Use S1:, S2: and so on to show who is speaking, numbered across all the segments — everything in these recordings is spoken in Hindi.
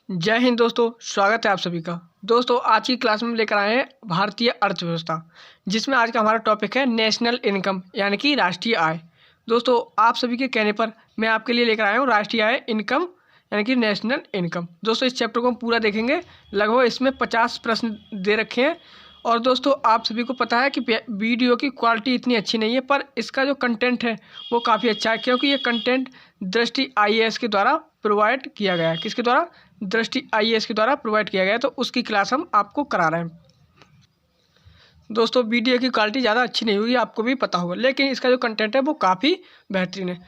S1: जय हिंद दोस्तों, स्वागत है आप सभी का। दोस्तों आज की क्लास में लेकर आए हैं भारतीय अर्थव्यवस्था, जिसमें आज का हमारा टॉपिक है नेशनल इनकम यानी कि राष्ट्रीय आय। दोस्तों आप सभी के कहने पर मैं आपके लिए लेकर आया हूँ राष्ट्रीय आय इनकम यानी कि नेशनल इनकम। दोस्तों इस चैप्टर को हम पूरा देखेंगे। लगभग इसमें 50 प्रश्न दे रखे हैं। और दोस्तों आप सभी को पता है कि वीडियो की क्वालिटी इतनी अच्छी नहीं है, पर इसका जो कंटेंट है वो काफ़ी अच्छा है, क्योंकि ये कंटेंट दृष्टि IAS के द्वारा प्रोवाइड किया गया है। किसके द्वारा? दृष्टि IAS के द्वारा प्रोवाइड किया गया है, तो उसकी क्लास हम आपको करा रहे हैं। दोस्तों वीडियो की क्वालिटी ज़्यादा अच्छी नहीं होगी, आपको भी पता होगा, लेकिन इसका जो कंटेंट है वो काफ़ी बेहतरीन है।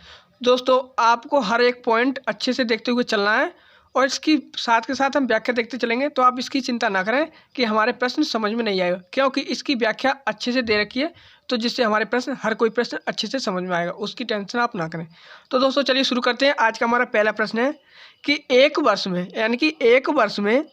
S1: दोस्तों आपको हर एक पॉइंट अच्छे से देखते हुए चलना है, और इसकी साथ के साथ हम व्याख्या देखते चलेंगे। तो आप इसकी चिंता ना करें कि हमारे प्रश्न समझ में नहीं आएगा, क्योंकि इसकी व्याख्या अच्छे से दे रखी है, तो जिससे हमारे प्रश्न हर कोई प्रश्न अच्छे से समझ में आएगा, उसकी टेंशन आप ना करें। तो दोस्तों चलिए शुरू करते हैं। आज का हमारा पहला प्रश्न है कि एक वर्ष में यानी कि एक वर्ष में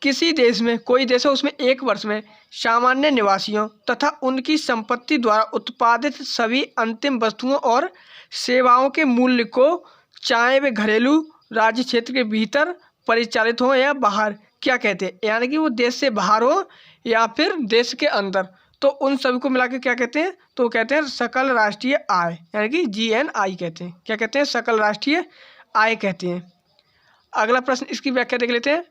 S1: किसी देश में, कोई देश है उसमें एक वर्ष में सामान्य निवासियों तथा उनकी संपत्ति द्वारा उत्पादित सभी अंतिम वस्तुओं और सेवाओं के मूल्य को, चाहे वे घरेलू राज्य क्षेत्र के भीतर परिचालित हो या बाहर, क्या कहते हैं? यानी कि वो देश से बाहर हो या फिर देश के अंदर, तो उन सभी को मिला के क्या कहते हैं? तो कहते हैं सकल राष्ट्रीय आय यानी कि GNI कहते हैं। क्या कहते हैं? सकल राष्ट्रीय आय कहते हैं। अगला प्रश्न, इसकी व्याख्या देख लेते हैं।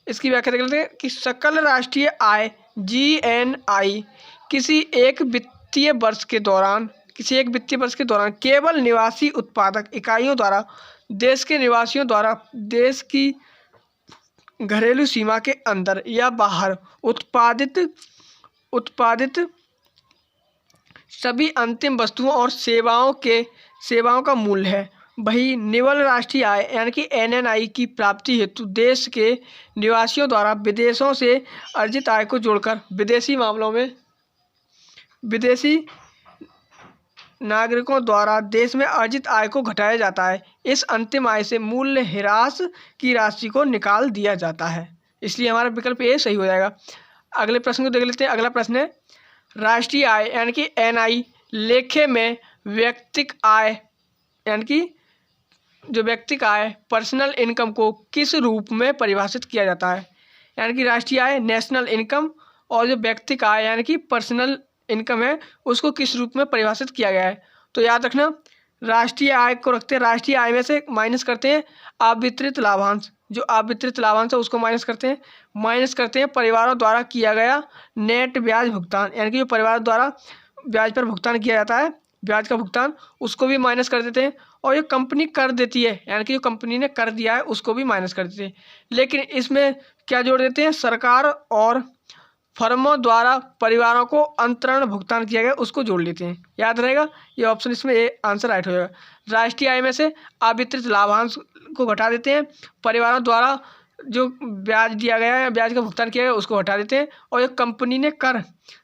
S1: इसकी व्याख्या देख लेते हैं कि सकल राष्ट्रीय आय GNI किसी एक वित्तीय वर्ष के दौरान केवल निवासी उत्पादक इकाइयों द्वारा, देश के निवासियों द्वारा देश की घरेलू सीमा के अंदर या बाहर उत्पादित सभी अंतिम वस्तुओं और सेवाओं का मूल्य है। वही निवल राष्ट्रीय आय यानी कि NNI की प्राप्ति हेतु देश के निवासियों द्वारा विदेशों से अर्जित आय को जोड़कर विदेशी मामलों में विदेशी नागरिकों द्वारा देश में अर्जित आय को घटाया जाता है। इस अंतिम आय से मूल्य ह्रास की राशि को निकाल दिया जाता है। इसलिए हमारा विकल्प ए सही हो जाएगा। अगले प्रश्न को देख लेते हैं। अगला प्रश्न है राष्ट्रीय आय यानी कि NI लेखे में व्यक्तिक आय यानी कि जो व्यक्तिक आय पर्सनल इनकम को किस रूप में परिभाषित किया जाता है? यानी कि राष्ट्रीय आय नेशनल इनकम और जो व्यक्तिक आय यानी कि पर्सनल इनकम है उसको किस रूप में परिभाषित किया गया है? तो याद रखना, राष्ट्रीय आय को रखते हैं, राष्ट्रीय आय में से माइनस करते हैं अवितरित लाभांश, जो अवितरित लाभांश है उसको माइनस करते हैं परिवारों द्वारा किया गया नेट ब्याज भुगतान, यानी कि जो परिवार द्वारा ब्याज पर भुगतान किया जाता है, ब्याज का भुगतान, उसको भी माइनस कर देते हैं। और जो कंपनी कर देती है यानी कि जो कंपनी ने कर दिया है उसको भी माइनस कर देते हैं। लेकिन इसमें क्या जोड़ देते हैं? सरकार और फर्मों द्वारा परिवारों को अंतरण भुगतान किया गया उसको जोड़ लेते हैं। याद रहेगा, ये ऑप्शन इसमें ए आंसर राइट हो जाएगा। राष्ट्रीय आय में से अवितरित लाभांश को घटा देते हैं, परिवारों द्वारा जो ब्याज दिया गया है, ब्याज का भुगतान किया गया उसको हटा देते हैं, और जो कंपनी ने कर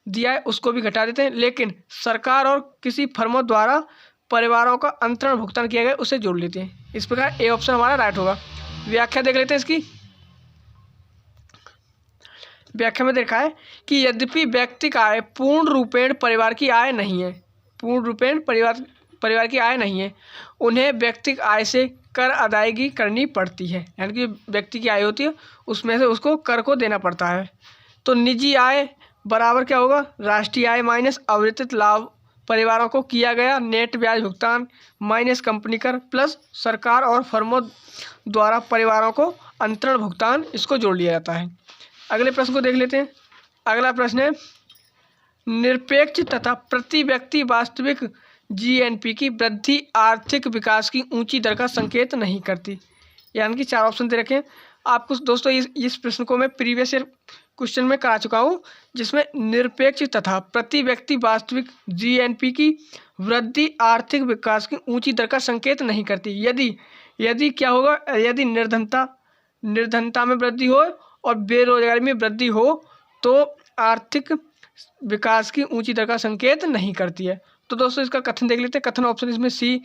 S1: दिया है उसको भी घटा देते हैं। लेकिन सरकार और किसी फर्मों द्वारा परिवारों का अंतरण भुगतान किया गया उसे जोड़ लेते हैं। इस प्रकार ए ऑप्शन हमारा राइट होगा। व्याख्या देख लेते हैं इसकी। व्याख्या में देखा है कि यद्यपि व्यक्तिक आय पूर्ण रूपेण परिवार की आय नहीं है, परिवार की आय नहीं है, उन्हें व्यक्तिक आय से कर अदायगी करनी पड़ती है। यानी कि व्यक्ति की आय होती है उसमें से उसको कर को देना पड़ता है। तो निजी आय बराबर क्या होगा? राष्ट्रीय आय माइनस अवितरित लाभ, परिवारों को किया गया नेट ब्याज भुगतान माइनस कंपनी कर प्लस सरकार और फर्मों द्वारा परिवारों को अंतरण भुगतान, इसको जोड़ लिया जाता है। अगले प्रश्न को देख लेते हैं। अगला प्रश्न है निरपेक्ष तथा प्रति व्यक्ति वास्तविक GNP की वृद्धि आर्थिक विकास की ऊंची दर का संकेत नहीं करती। यानी कि 4 ऑप्शन दे रखे हैं आपको। दोस्तों इस प्रश्न को मैं प्रीवियस ईयर क्वेश्चन में करा चुका हूँ, जिसमें निरपेक्ष तथा प्रति व्यक्ति वास्तविक GNP की वृद्धि आर्थिक विकास की ऊंची दर का संकेत नहीं करती। यदि क्या होगा? यदि निर्धनता में वृद्धि हो और बेरोजगारी में वृद्धि हो तो आर्थिक विकास की ऊंची दर का संकेत नहीं करती है। तो दोस्तों इसका कथन देख लेते हैं। कथन ऑप्शन इसमें सी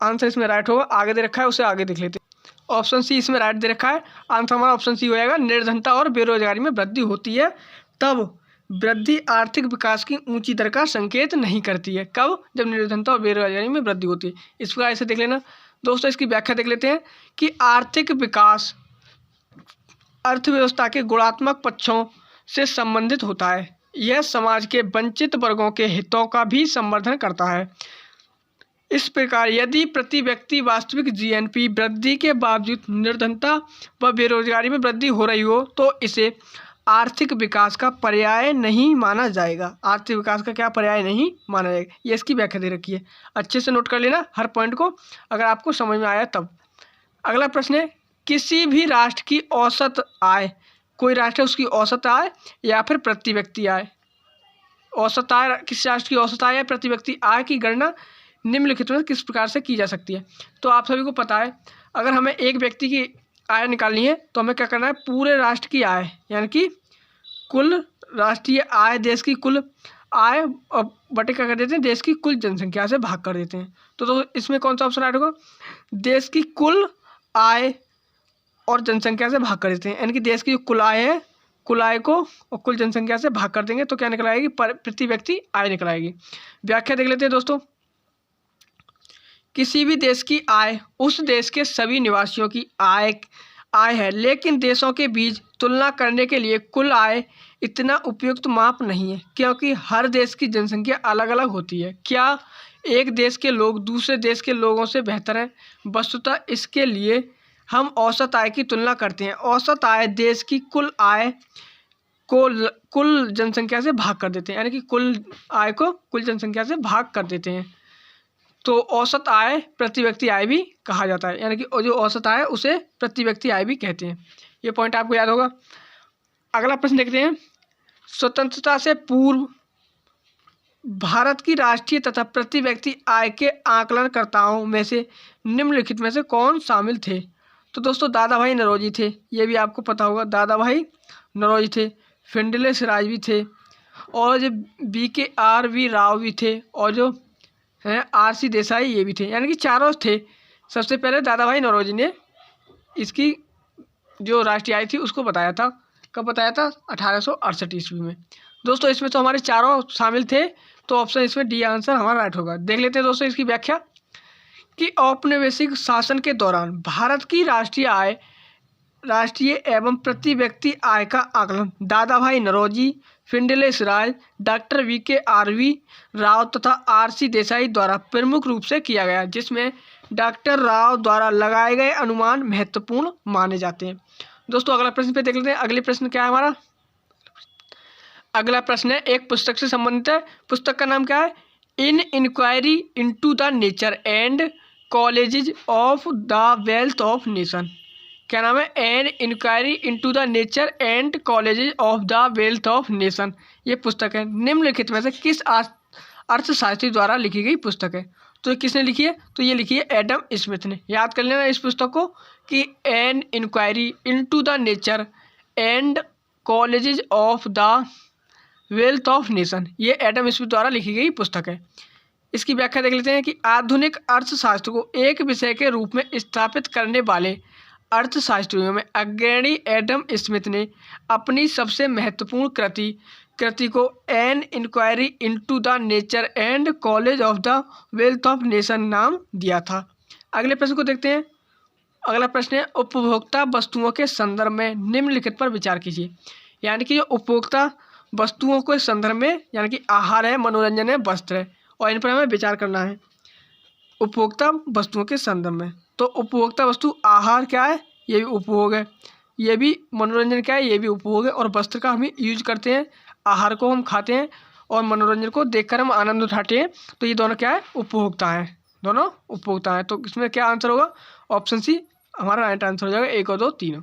S1: आंसर इसमें राइट होगा। आगे दे रखा है उसे आगे देख लेते हैं। ऑप्शन सी इसमें राइट दे रखा है, आंसर हमारा ऑप्शन सी हो जाएगा। निर्धनता और बेरोजगारी में वृद्धि होती है तब वृद्धि आर्थिक विकास की ऊंची दर का संकेत नहीं करती है। कब? जब निर्धनता और बेरोजगारी में वृद्धि होती है। इस प्रकार से देख लेना। दोस्तों इसकी व्याख्या देख लेते हैं कि आर्थिक विकास अर्थव्यवस्था के गुणात्मक पक्षों से संबंधित होता है। यह समाज के वंचित वर्गों के हितों का भी संवर्धन करता है। इस प्रकार यदि प्रति व्यक्ति वास्तविक जीएनपी वृद्धि के बावजूद निर्धनता व बेरोजगारी में वृद्धि हो रही हो तो इसे आर्थिक विकास का पर्याय नहीं माना जाएगा। आर्थिक विकास का क्या पर्याय नहीं माना जाएगा, ये इसकी व्याख्या दे रखी है। अच्छे से नोट कर लेना हर पॉइंट को, अगर आपको समझ में आया तब। अगला प्रश्न है, किसी भी राष्ट्र की औसत आय, कोई राष्ट्र है उसकी औसत आय या फिर प्रति व्यक्ति आय, औसत आय, किस राष्ट्र की औसत आय या प्रति व्यक्ति आय की गणना निम्नलिखित में किस प्रकार से की जा सकती है। तो आप सभी को पता है, अगर हमें एक व्यक्ति की आय निकालनी है तो हमें क्या करना है, पूरे राष्ट्र की आय यानी कि कुल राष्ट्रीय आय, देश की कुल आय और बटे क्या कर देते हैं, देश की कुल जनसंख्या से भाग कर देते हैं। तो इसमें कौन सा ऑप्शन राइट होगा, देश की कुल आय और जनसंख्या से भाग कर देते हैं, यानी कि देश की जो कुल आय है, कुल आय को और कुल जनसंख्या से भाग कर देंगे तो क्या निकल आएगी, प्रति व्यक्ति आय निकल आएगी। व्याख्या देख लेते हैं दोस्तों। किसी भी देश की आय उस देश के सभी निवासियों की आय है, लेकिन देशों के बीच तुलना करने के लिए कुल आय इतना उपयुक्त माप नहीं है, क्योंकि हर देश की जनसंख्या अलग अलग होती है। क्या एक देश के लोग दूसरे देश के लोगों से बेहतर हैं? वस्तुतः इसके लिए हम औसत आय की तुलना करते हैं। औसत आय देश की कुल आय को कुल जनसंख्या से भाग कर देते हैं, यानी कि कुल आय को कुल जनसंख्या से भाग कर देते हैं। तो औसत आय प्रति व्यक्ति आय भी कहा जाता है, यानी कि जो औसत आय उसे प्रति व्यक्ति आय भी कहते हैं। ये पॉइंट आपको याद होगा। अगला प्रश्न देखते हैं, स्वतंत्रता से पूर्व भारत की राष्ट्रीय तथा प्रति व्यक्ति आय के आकलनकर्ताओं में से निम्नलिखित में से कौन शामिल थे? तो दोस्तों दादा भाई नौरोजी थे, ये भी आपको पता होगा, दादा भाई नौरोजी थे, फिंडले सिराज भी थे, और जो BKR राव भी थे, और जो हैं RC देसाई ये भी थे, यानी कि चारों थे। सबसे पहले दादा भाई नौरोजी ने इसकी जो राष्ट्रीय आय थी उसको बताया था। कब बताया था? 1868 ईस्वी में। दोस्तों इसमें तो हमारे चारों शामिल थे, तो ऑप्शन इसमें डी आंसर हमारा राइट होगा। देख लेते हैं दोस्तों इसकी व्याख्या कि औपनिवेशिक शासन के दौरान भारत की राष्ट्रीय एवं प्रति व्यक्ति आय का आकलन Dada Bhai Naoroji, Findlay Shirras, doctor VKR Rao तथा RC देसाई द्वारा प्रमुख रूप से किया गया, जिसमें डॉक्टर राव द्वारा लगाए गए अनुमान महत्वपूर्ण माने जाते हैं। दोस्तों अगला प्रश्न पे देख लेते हैं। अगले प्रश्न क्या है हमारा? अगला प्रश्न है एक पुस्तक से संबंधित है। पुस्तक का नाम क्या है? In inquiry into the nature and colleges of the wealth of nation. क्या नाम है? An inquiry into the nature and colleges of the wealth of nation. ये पुस्तक है। निम्नलिखित में से किस अर्थशास्त्री द्वारा लिखी गई पुस्तक है? तो किसने लिखी है? तो ये लिखी है एडम स्मिथ ने। याद कर लेना इस पुस्तक को कि an inquiry into the nature and colleges of the wealth of nation, ये एडम स्मिथ द्वारा लिखी गई पुस्तक है। इसकी व्याख्या देख लेते हैं कि आधुनिक अर्थशास्त्र को एक विषय के रूप में स्थापित करने वाले अर्थशास्त्रियों में अग्रणी एडम स्मिथ ने अपनी सबसे महत्वपूर्ण कृति को an inquiry into the nature and college of the wealth of nation नाम दिया था। अगले प्रश्न को देखते हैं। अगला प्रश्न है उपभोक्ता वस्तुओं के संदर्भ में निम्नलिखित पर विचार कीजिए। यानी कि जो उपभोक्ता वस्तुओं के संदर्भ में, यानी कि आहार है, मनोरंजन है, वस्त्र है, और इन पर हमें विचार करना है उपभोक्ता वस्तुओं के संदर्भ में। तो उपभोक्ता वस्तु आहार क्या है? ये भी उपभोग है। ये भी मनोरंजन क्या है? ये भी उपभोग है। और वस्त्र का हम यूज करते हैं, आहार को हम खाते हैं और मनोरंजन को देखकर हम आनंद उठाते हैं। तो ये दोनों क्या है? उपभोक्ता हैं, दोनों उपभोक्ता हैं। तो इसमें क्या आंसर होगा? ऑप्शन सी हमारा राइट आंसर हो जाएगा, 1 और 2 तीनों।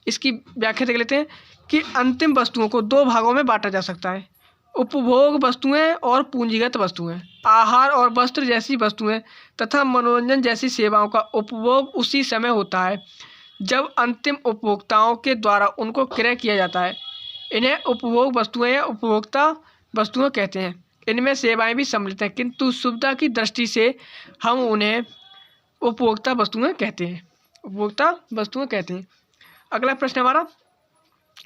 S1: इसकी व्याख्या देख लेते हैं कि अंतिम वस्तुओं को 2 भागों में बांटा जा सकता है, उपभोग वस्तुएं और पूंजीगत वस्तुएं। आहार और वस्त्र जैसी वस्तुएं तथा मनोरंजन जैसी सेवाओं का उपभोग उसी समय होता है जब अंतिम उपभोक्ताओं के द्वारा उनको क्रय किया जाता है। इन्हें उपभोग वस्तुएं या उपभोक्ता वस्तुएं कहते हैं। इनमें सेवाएं भी सम्मिलित हैं, किंतु सुविधा की दृष्टि से हम उन्हें उपभोक्ता वस्तुएं कहते हैं, उपभोक्ता वस्तुएं कहते हैं। अगला प्रश्न हमारा,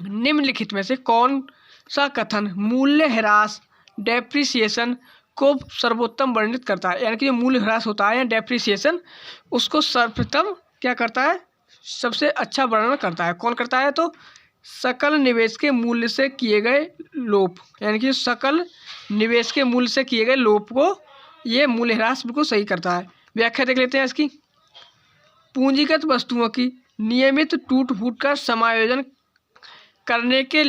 S1: निम्नलिखित में से कौन सा कथन मूल्य ह्रास डेप्रिसिएशन को सर्वोत्तम वर्णित करता है? यानी कि जो मूल्य ह्रास होता है या डेप्रिसिएशन, उसको सर्वप्रथम क्या करता है? सबसे अच्छा वर्णन करता है। कौन करता है? तो सकल निवेश के मूल्य से किए गए लोप, यानी कि सकल निवेश के मूल्य से किए गए लोप को ये मूल्यह्रास बिल्कुल सही करता है। व्याख्या देख लेते हैं इसकी। पूंजीगत वस्तुओं की नियमित टूट फूट का समायोजन करने के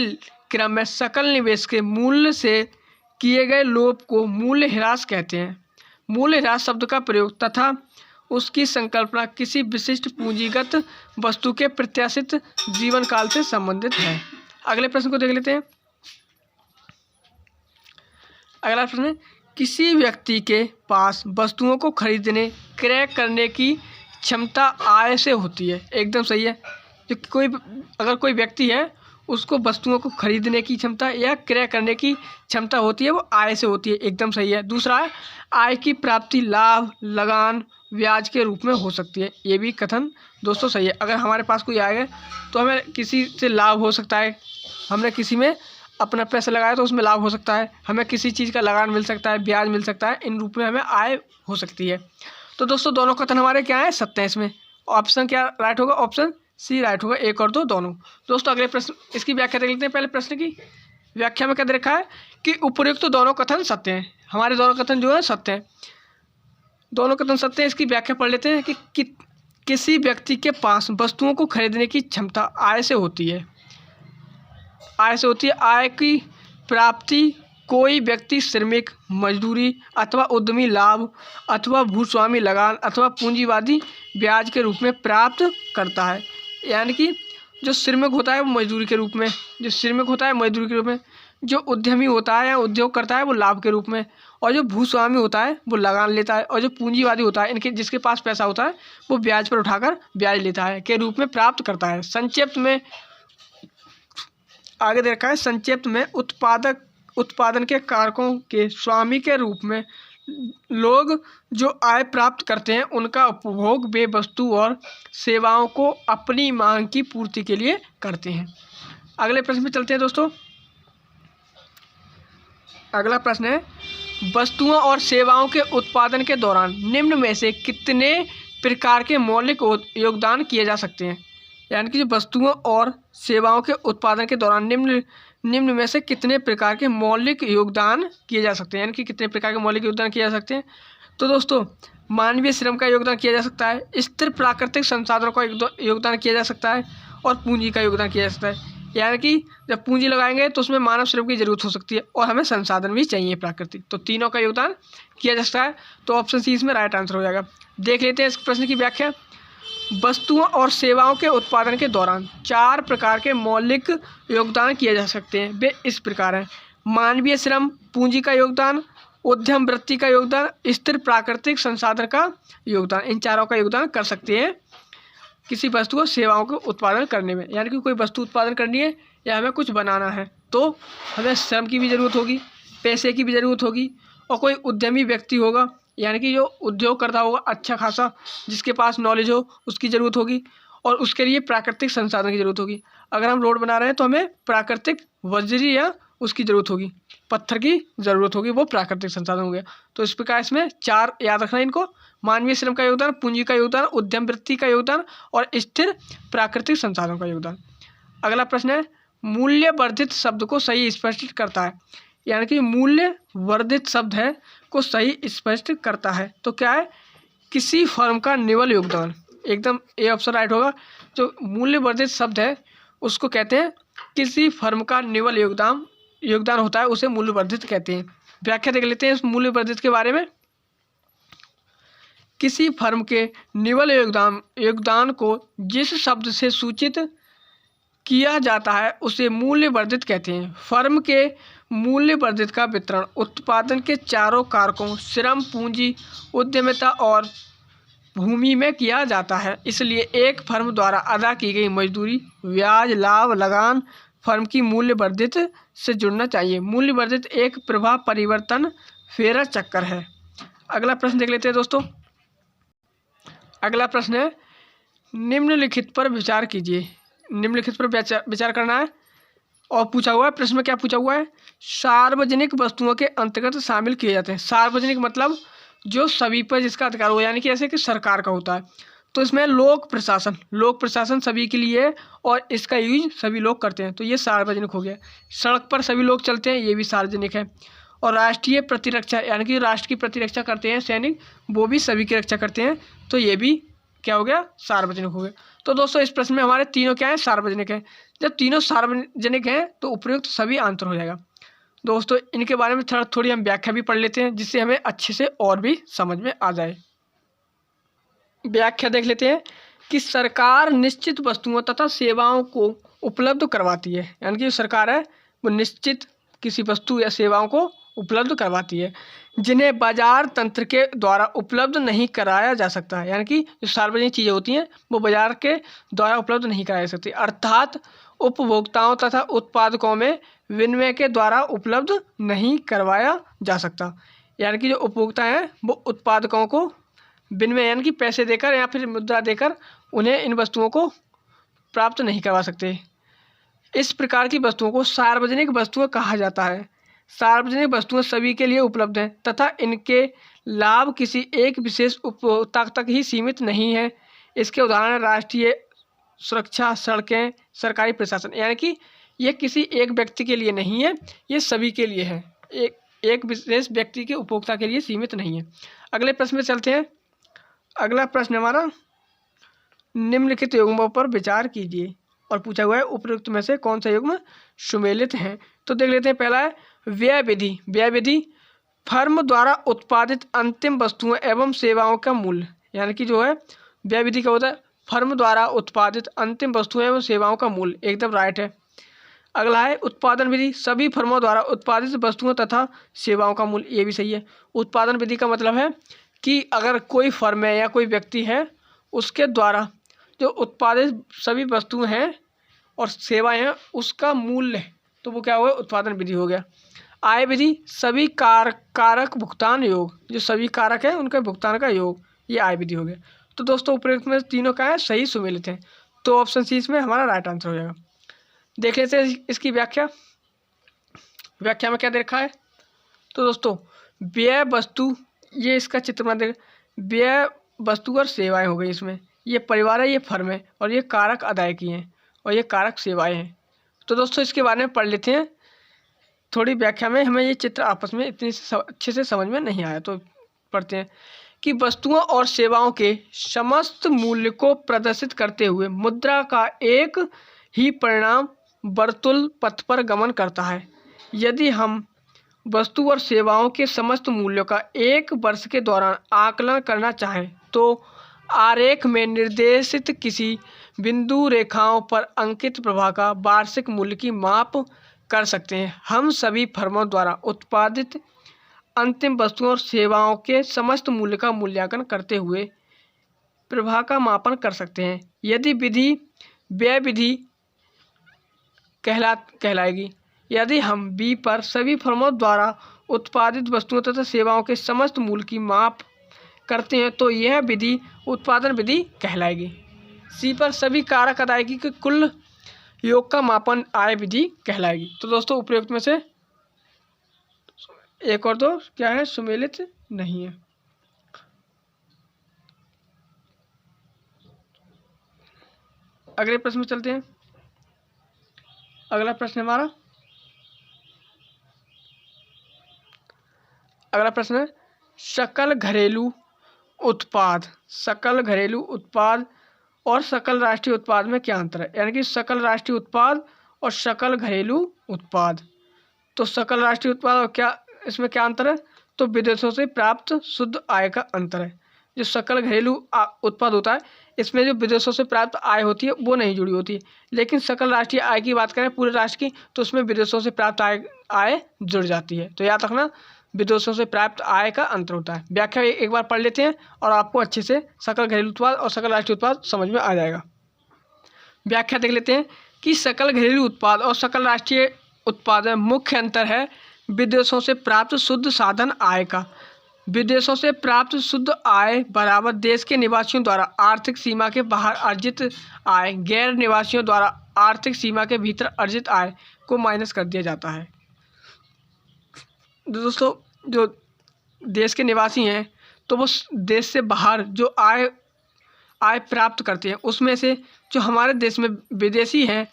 S1: क्रम में सकल निवेश के मूल्य से किए गए लोप को मूल्यह्रास कहते हैं। मूल्यह्रास शब्द का प्रयोग तथा उसकी संकल्पना किसी विशिष्ट पूंजीगत वस्तु के प्रत्याशित जीवन काल से संबंधित है। अगले प्रश्न को देख लेते हैं। अगला प्रश्न है, किसी व्यक्ति के पास वस्तुओं को खरीदने क्रय करने की क्षमता आय से होती है। एकदम सही है। जो अगर कोई व्यक्ति है उसको वस्तुओं को खरीदने की क्षमता या क्रय करने की क्षमता होती है, वो आय से होती है। एकदम सही है। दूसरा है, आय की प्राप्ति लाभ, लगान, ब्याज के रूप में हो सकती है। ये भी कथन दोस्तों सही है। अगर हमारे पास कोई आय है तो हमें किसी से लाभ हो सकता है, हमने किसी में अपना पैसा लगाया तो उसमें लाभ हो सकता है, हमें किसी चीज़ का लगान मिल सकता है, ब्याज मिल सकता है, इन रूप में हमें आय हो सकती है। तो दोस्तों दोनों कथन हमारे क्या है? सत्य है। इसमें ऑप्शन क्या राइट होगा? ऑप्शन सी राइट होगा। 1 और 2 दोनों। दोस्तों अगले प्रश्न, इसकी व्याख्या देख लेते हैं। पहले प्रश्न की व्याख्या में क्या दे रखा है कि उपर्युक्त तो दोनों कथन सत्य हैं। हमारे दोनों कथन जो है सत्य हैं, दोनों कथन सत्य हैं। इसकी व्याख्या पढ़ लेते हैं कि किसी व्यक्ति के पास वस्तुओं को खरीदने की क्षमता आय से होती है। आय से होती है। आय की प्राप्ति कोई व्यक्ति श्रमिक मजदूरी अथवा उद्यमी लाभ अथवा भूस्वामी लगान अथवा पूंजीवादी ब्याज के रूप में प्राप्त करता है। यानी कि जो श्रमिक होता है वो मजदूरी के रूप में, जो उद्यमी होता है या उद्योग करता है वो लाभ के रूप में, और जो भूस्वामी होता है वो लगान लेता है, और जो पूंजीवादी होता है इनके जिसके पास पैसा होता है वो ब्याज पर उठाकर ब्याज लेता है के रूप में प्राप्त करता है। संक्षिप्त में आगे दे रखा है, संक्षिप्त में उत्पादन के कारकों के स्वामी के रूप में लोग जो आय प्राप्त करते हैं उनका उपभोग वे वस्तु और सेवाओं को अपनी मांग की पूर्ति के लिए करते हैं। अगले प्रश्न में चलते हैं दोस्तों। अगला प्रश्न है, वस्तुओं और सेवाओं के उत्पादन के दौरान निम्न में से कितने प्रकार के मौलिक योगदान किए जा सकते हैं। यानी कि वस्तुओं और सेवाओं के उत्पादन के दौरान निम्न में से कितने प्रकार के मौलिक योगदान किए जा सकते हैं। यानी कि कितने प्रकार के मौलिक योगदान किए जा सकते हैं। तो दोस्तों मानवीय श्रम का योगदान किया जा सकता है, स्थिर प्राकृतिक संसाधनों का योगदान किया जा सकता है, और पूंजी का योगदान किया जा सकता है। यानी कि जब पूंजी लगाएंगे तो उसमें मानव श्रम की जरूरत हो सकती है और हमें संसाधन भी चाहिए प्राकृतिक, तो तीनों का योगदान किया जा सकता है। तो ऑप्शन सी इसमें राइट आंसर हो जाएगा। देख लेते हैं इस प्रश्न की व्याख्या। वस्तुओं और सेवाओं के उत्पादन के दौरान 4 प्रकार के मौलिक योगदान किए जा सकते हैं। वे इस प्रकार हैं: मानवीय श्रम, पूंजी का योगदान, उद्यम वृत्ति का योगदान, स्थिर प्राकृतिक संसाधन का योगदान। इन चारों का योगदान कर सकते हैं किसी वस्तु और सेवाओं को उत्पादन करने में। यानी कि कोई वस्तु उत्पादन करनी है या हमें कुछ बनाना है तो हमें श्रम की भी ज़रूरत होगी, पैसे की भी ज़रूरत होगी, और कोई उद्यमी व्यक्ति होगा यानी कि जो उद्योग करता होगा अच्छा खासा, जिसके पास नॉलेज हो, उसकी ज़रूरत होगी, और उसके लिए प्राकृतिक संसाधन की ज़रूरत होगी। अगर हम रोड बना रहे हैं तो हमें प्राकृतिक वज्री या उसकी ज़रूरत होगी, पत्थर की ज़रूरत होगी, वो प्राकृतिक संसाधन हो गया। तो इस प्रकार इसमें 4 याद रखना है इनको: मानवीय श्रम का योगदान, पूंजी का योगदान, उद्यम वृत्ति का योगदान और स्थिर प्राकृतिक संसाधनों का योगदान। अगला प्रश्न है, मूल्य वर्धित शब्द को सही स्पष्ट करता है। यानी कि मूल्य वर्धित शब्द है को सही स्पष्ट करता है। तो क्या है? किसी फर्म का निवल योगदान। एकदम ए ऑप्शन राइट होगा। जो मूल्य वर्धित शब्द है उसको कहते हैं किसी फर्म का निवल योगदान होता है, उसे मूल्य वर्धित कहते हैं। व्याख्या देख लेते हैं इस मूल्य वर्धित के बारे में। किसी फर्म के निवल योगदान को जिस शब्द से सूचित किया जाता है उसे मूल्य वर्धित कहते हैं। फर्म के मूल्य वर्धित का वितरण उत्पादन के चारों कारकों श्रम, पूंजी, उद्यमिता और भूमि में किया जाता है। इसलिए एक फर्म द्वारा अदा की गई मजदूरी, ब्याज, लाभ, लगान फर्म की मूल्य वर्धित से जुड़ना चाहिए। मूल्य वर्धित एक प्रभाव परिवर्तन फेरा चक्कर है। अगला प्रश्न देख लेते हैं दोस्तों। अगला प्रश्न है, निम्नलिखित पर विचार कीजिए। निम्नलिखित पर विचार करना है और पूछा हुआ है, प्रश्न में क्या पूछा हुआ है? सार्वजनिक वस्तुओं के अंतर्गत शामिल किए जाते हैं। सार्वजनिक मतलब जो सभी पर जिसका अधिकार हो, यानी कि जैसे कि सरकार का होता है, तो इसमें लोक प्रशासन सभी के लिए है और इसका यूज सभी लोग करते हैं, तो ये सार्वजनिक हो गया। सड़क पर सभी लोग चलते हैं, ये भी सार्वजनिक है। और राष्ट्रीय प्रतिरक्षा यानी कि राष्ट्र की प्रतिरक्षा करते हैं सैनिक, वो भी सभी की रक्षा करते हैं, तो ये भी क्या हो गया, सार्वजनिक हो गया। तो दोस्तों इस प्रश्न में हमारे तीनों क्या है, सार्वजनिक है। जब तीनों सार्वजनिक हैं तो उपयुक्त सभी आंसर हो जाएगा। दोस्तों इनके बारे में थोड़ी हम व्याख्या भी पढ़ लेते हैं, जिससे हमें अच्छे से और भी समझ में आ जाए। व्याख्या देख लेते हैं कि सरकार निश्चित वस्तुओं तथा सेवाओं को उपलब्ध करवाती है, यानी कि सरकार है वो निश्चित किसी वस्तु या सेवाओं को उपलब्ध करवाती है जिन्हें बाजार तंत्र के द्वारा उपलब्ध नहीं कराया जा सकता है, यानी कि जो सार्वजनिक चीज़ें होती हैं वो बाजार के द्वारा उपलब्ध नहीं कराई जा सकती, अर्थात उपभोक्ताओं तथा उत्पादकों में विनिमय के द्वारा उपलब्ध नहीं करवाया जा सकता। यानी कि जो उपभोक्ता हैं वो उत्पादकों को विनिमय यानी कि पैसे देकर या फिर मुद्रा देकर उन्हें इन वस्तुओं को प्राप्त नहीं करवा सकते। इस प्रकार की वस्तुओं को सार्वजनिक वस्तुएं कहा जाता है। सार्वजनिक वस्तुएं सभी के लिए उपलब्ध हैं तथा इनके लाभ किसी एक विशेष उपभोक्ता तक ही सीमित नहीं है। इसके उदाहरण राष्ट्रीय सुरक्षा, सड़कें, सरकारी प्रशासन, यानी कि ये किसी एक व्यक्ति के लिए नहीं है, ये सभी के लिए है, एक विशेष व्यक्ति के उपभोक्ता के लिए सीमित नहीं है। अगले प्रश्न में चलते हैं। अगला प्रश्न हमारा, निम्नलिखित युग्मों पर विचार कीजिए और पूछा हुआ है उपयुक्त में से कौन सा युग्म सुमेलित है। तो देख लेते हैं। पहला है व्यय विधि। व्यय विधि फर्म द्वारा उत्पादित अंतिम वस्तुओं एवं सेवाओं का मूल्य, यानी कि जो है व्यय विधि क्या होता है, फर्म द्वारा उत्पादित अंतिम वस्तुएं एवं सेवाओं का मूल्य, एकदम राइट है। अगला है उत्पादन विधि, सभी फर्मों द्वारा उत्पादित वस्तुओं तथा सेवाओं का मूल्य, ये भी सही है। उत्पादन विधि का मतलब है कि अगर कोई फर्म है या कोई व्यक्ति है उसके द्वारा जो उत्पादित सभी वस्तुएं हैं और सेवाएं हैं उसका मूल्य, तो वो क्या हुआ, उत्पादन विधि हो गया। आय विधि सभी कारक भुगतान योग, जो सभी कारक है उनके भुगतान का योग, ये आय विधि हो गया। तो दोस्तों उपयुक्त में तीनों का है सही सुमेलित है, तो ऑप्शन सी इसमें हमारा राइट आंसर हो जाएगा। देख लेते हैं इसकी व्याख्या में क्या दे रखा है। तो दोस्तों व्यय वस्तु, ये इसका चित्र बना देगा, व्यय वस्तु और सेवाएं हो गई इसमें, ये परिवार है, ये फर्म है, और ये कारक अदाय की हैं और ये कारक सेवाएं हैं। तो दोस्तों इसके बारे में पढ़ लेते हैं थोड़ी व्याख्या में, हमें ये चित्र आपस में इतनी अच्छे से समझ में नहीं आया, तो पढ़ते हैं कि वस्तुओं और सेवाओं के समस्त मूल्य को प्रदर्शित करते हुए मुद्रा का एक ही परिणाम वर्तुल पथ पर गमन करता है। यदि हम वस्तु और सेवाओं के समस्त मूल्यों का एक वर्ष के दौरान आकलन करना चाहें तो आरेख में निर्देशित किसी बिंदु रेखाओं पर अंकित प्रवाह का वार्षिक मूल्य की माप कर सकते हैं। हम सभी फर्मों द्वारा उत्पादित अंतिम वस्तुओं और सेवाओं के समस्त मूल्य का मूल्यांकन करते हुए प्रवाह का मापन कर सकते हैं। यदि विधि व्यय विधि कहलाएगी। यदि हम बी पर सभी फर्मों द्वारा उत्पादित वस्तुओं तथा सेवाओं के समस्त मूल्य की माप करते हैं तो यह विधि उत्पादन विधि कहलाएगी। सी पर सभी कारक अदायगी के कुल योग का मापन आय विधि कहलाएगी। तो दोस्तों उपयुक्त में से एक और दो क्या है, सुमेलित नहीं है। अगले प्रश्न में चलते हैं। अगला प्रश्न हमारा, अगला प्रश्न है सकल घरेलू उत्पाद। सकल घरेलू उत्पाद और सकल राष्ट्रीय उत्पाद में क्या अंतर है, यानी कि सकल राष्ट्रीय उत्पाद और सकल घरेलू उत्पाद। तो सकल राष्ट्रीय उत्पाद और क्या, इसमें क्या अंतर है, तो विदेशों से प्राप्त शुद्ध आय का अंतर है। जो सकल घरेलू उत्पाद होता है इसमें जो विदेशों से प्राप्त आय होती है वो नहीं जुड़ी होती है, लेकिन सकल राष्ट्रीय आय की बात करें पूरे राष्ट्र की तो उसमें विदेशों से प्राप्त आय जुड़ जाती है। तो याद रखना विदेशों से प्राप्त आय का अंतर होता है। व्याख्या एक बार पढ़ लेते हैं और आपको अच्छे से सकल घरेलू उत्पाद और सकल राष्ट्रीय उत्पाद समझ में आ जाएगा। व्याख्या देख लेते हैं कि सकल घरेलू उत्पाद और सकल राष्ट्रीय उत्पाद में मुख्य अंतर है विदेशों से प्राप्त शुद्ध साधन आय का। विदेशों से प्राप्त शुद्ध आय बराबर देश के निवासियों द्वारा आर्थिक सीमा के बाहर अर्जित आय, गैर निवासियों द्वारा आर्थिक सीमा के भीतर अर्जित आय को माइनस कर दिया जाता है। दोस्तों जो देश के निवासी हैं तो वो देश से बाहर जो आय आय प्राप्त करते हैं उसमें से जो हमारे देश में विदेशी हैं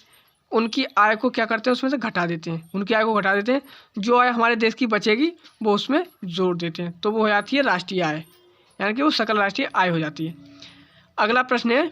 S1: उनकी आय को क्या करते हैं, उसमें से घटा देते हैं, उनकी आय को घटा देते हैं। जो आय हमारे देश की बचेगी वो उसमें जोड़ देते हैं, तो वो हो जाती है राष्ट्रीय आय, यानी कि वो सकल राष्ट्रीय आय हो जाती है। अगला प्रश्न है,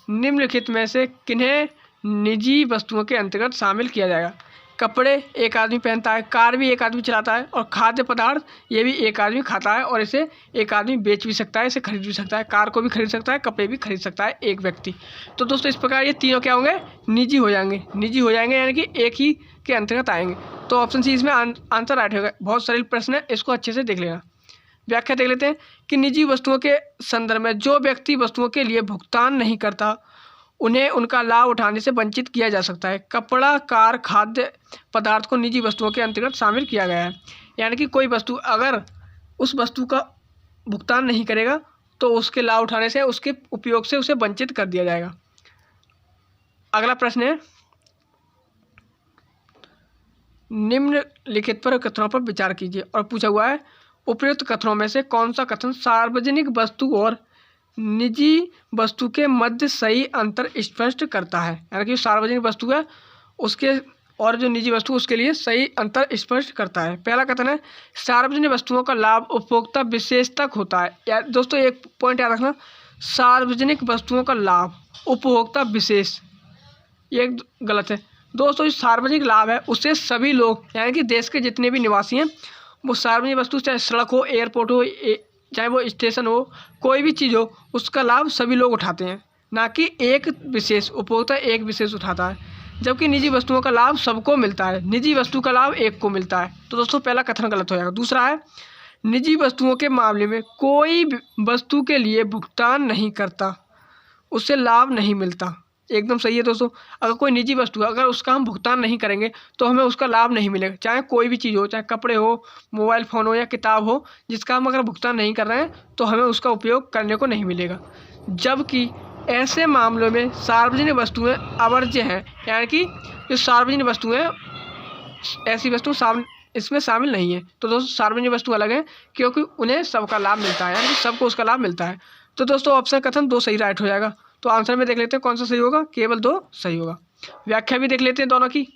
S1: निम्नलिखित में से किन्हें निजी वस्तुओं के अंतर्गत शामिल किया जाएगा। कपड़े एक आदमी पहनता है, कार भी एक आदमी चलाता है, और खाद्य पदार्थ ये भी एक आदमी खाता है और इसे एक आदमी बेच भी सकता है, इसे खरीद भी सकता है। कार को भी खरीद सकता है, कपड़े भी खरीद सकता है एक व्यक्ति। तो दोस्तों इस प्रकार ये तीनों क्या होंगे, निजी हो जाएंगे, निजी हो जाएंगे, यानी कि एक ही के अंतर्गत आएंगे। तो ऑप्शन सी इसमें आंसर राइट होगा। बहुत सरल प्रश्न है, इसको अच्छे से देख लेना। व्याख्या देख लेते हैं कि निजी वस्तुओं के संदर्भ में जो व्यक्ति वस्तुओं के लिए भुगतान नहीं करता उन्हें उनका लाभ उठाने से वंचित किया जा सकता है। कपड़ा, कार, खाद्य पदार्थ को निजी वस्तुओं के अंतर्गत शामिल किया गया है, यानी कि कोई वस्तु अगर उस वस्तु का भुगतान नहीं करेगा तो उसके लाभ उठाने से, उसके उपयोग से उसे वंचित कर दिया जाएगा। अगला प्रश्न है, निम्नलिखित पर कथनों पर विचार कीजिए, और पूछा हुआ है उपयुक्त कथनों में से कौन सा कथन सार्वजनिक वस्तु और निजी वस्तु के मध्य सही अंतर स्पष्ट करता है, यानी कि सार्वजनिक वस्तु है उसके और जो निजी वस्तु उसके लिए सही अंतर स्पष्ट करता है। पहला कथन है, सार्वजनिक वस्तुओं का लाभ उपभोक्ता विशेष तक होता है। यार दोस्तों एक पॉइंट याद रखना, सार्वजनिक वस्तुओं का लाभ उपभोक्ता विशेष, ये गलत है दोस्तों। जो सार्वजनिक लाभ है उससे सभी लोग, यानी कि देश के जितने भी निवासी हैं, वो सार्वजनिक वस्तु, चाहे सड़क हो, एयरपोर्ट हो, चाहे वो स्टेशन हो, कोई भी चीज़ हो, उसका लाभ सभी लोग उठाते हैं, ना कि एक विशेष उपभोक्ता एक विशेष उठाता है। जबकि निजी वस्तुओं का लाभ सबको मिलता है, निजी वस्तु का लाभ एक को मिलता है। तो दोस्तों पहला कथन गलत हो जाएगा। दूसरा है, निजी वस्तुओं के मामले में कोई वस्तु के लिए भुगतान नहीं करता उससे लाभ नहीं मिलता, एकदम सही है दोस्तों। अगर कोई निजी वस्तु है, अगर उसका हम भुगतान नहीं करेंगे तो हमें उसका लाभ नहीं मिलेगा, चाहे कोई भी चीज़ हो, चाहे कपड़े हो, मोबाइल फ़ोन हो या किताब हो, जिसका हम अगर भुगतान नहीं कर रहे हैं तो हमें उसका उपयोग करने को नहीं मिलेगा। जबकि ऐसे मामलों में सार्वजनिक वस्तुएं अवर्ज्य हैं, यानी कि जो सार्वजनिक वस्तुएं ऐसी वस्तु इसमें शामिल नहीं है। तो दोस्तों सार्वजनिक वस्तु अलग है क्योंकि उन्हें सबका लाभ मिलता है, यानी कि सबको उसका लाभ मिलता है। तो दोस्तों ऑप्शन कथन 2 सही राइट हो जाएगा। तो आंसर में देख लेते हैं कौन सा सही होगा, केवल 2 सही होगा। व्याख्या भी देख लेते हैं दोनों की।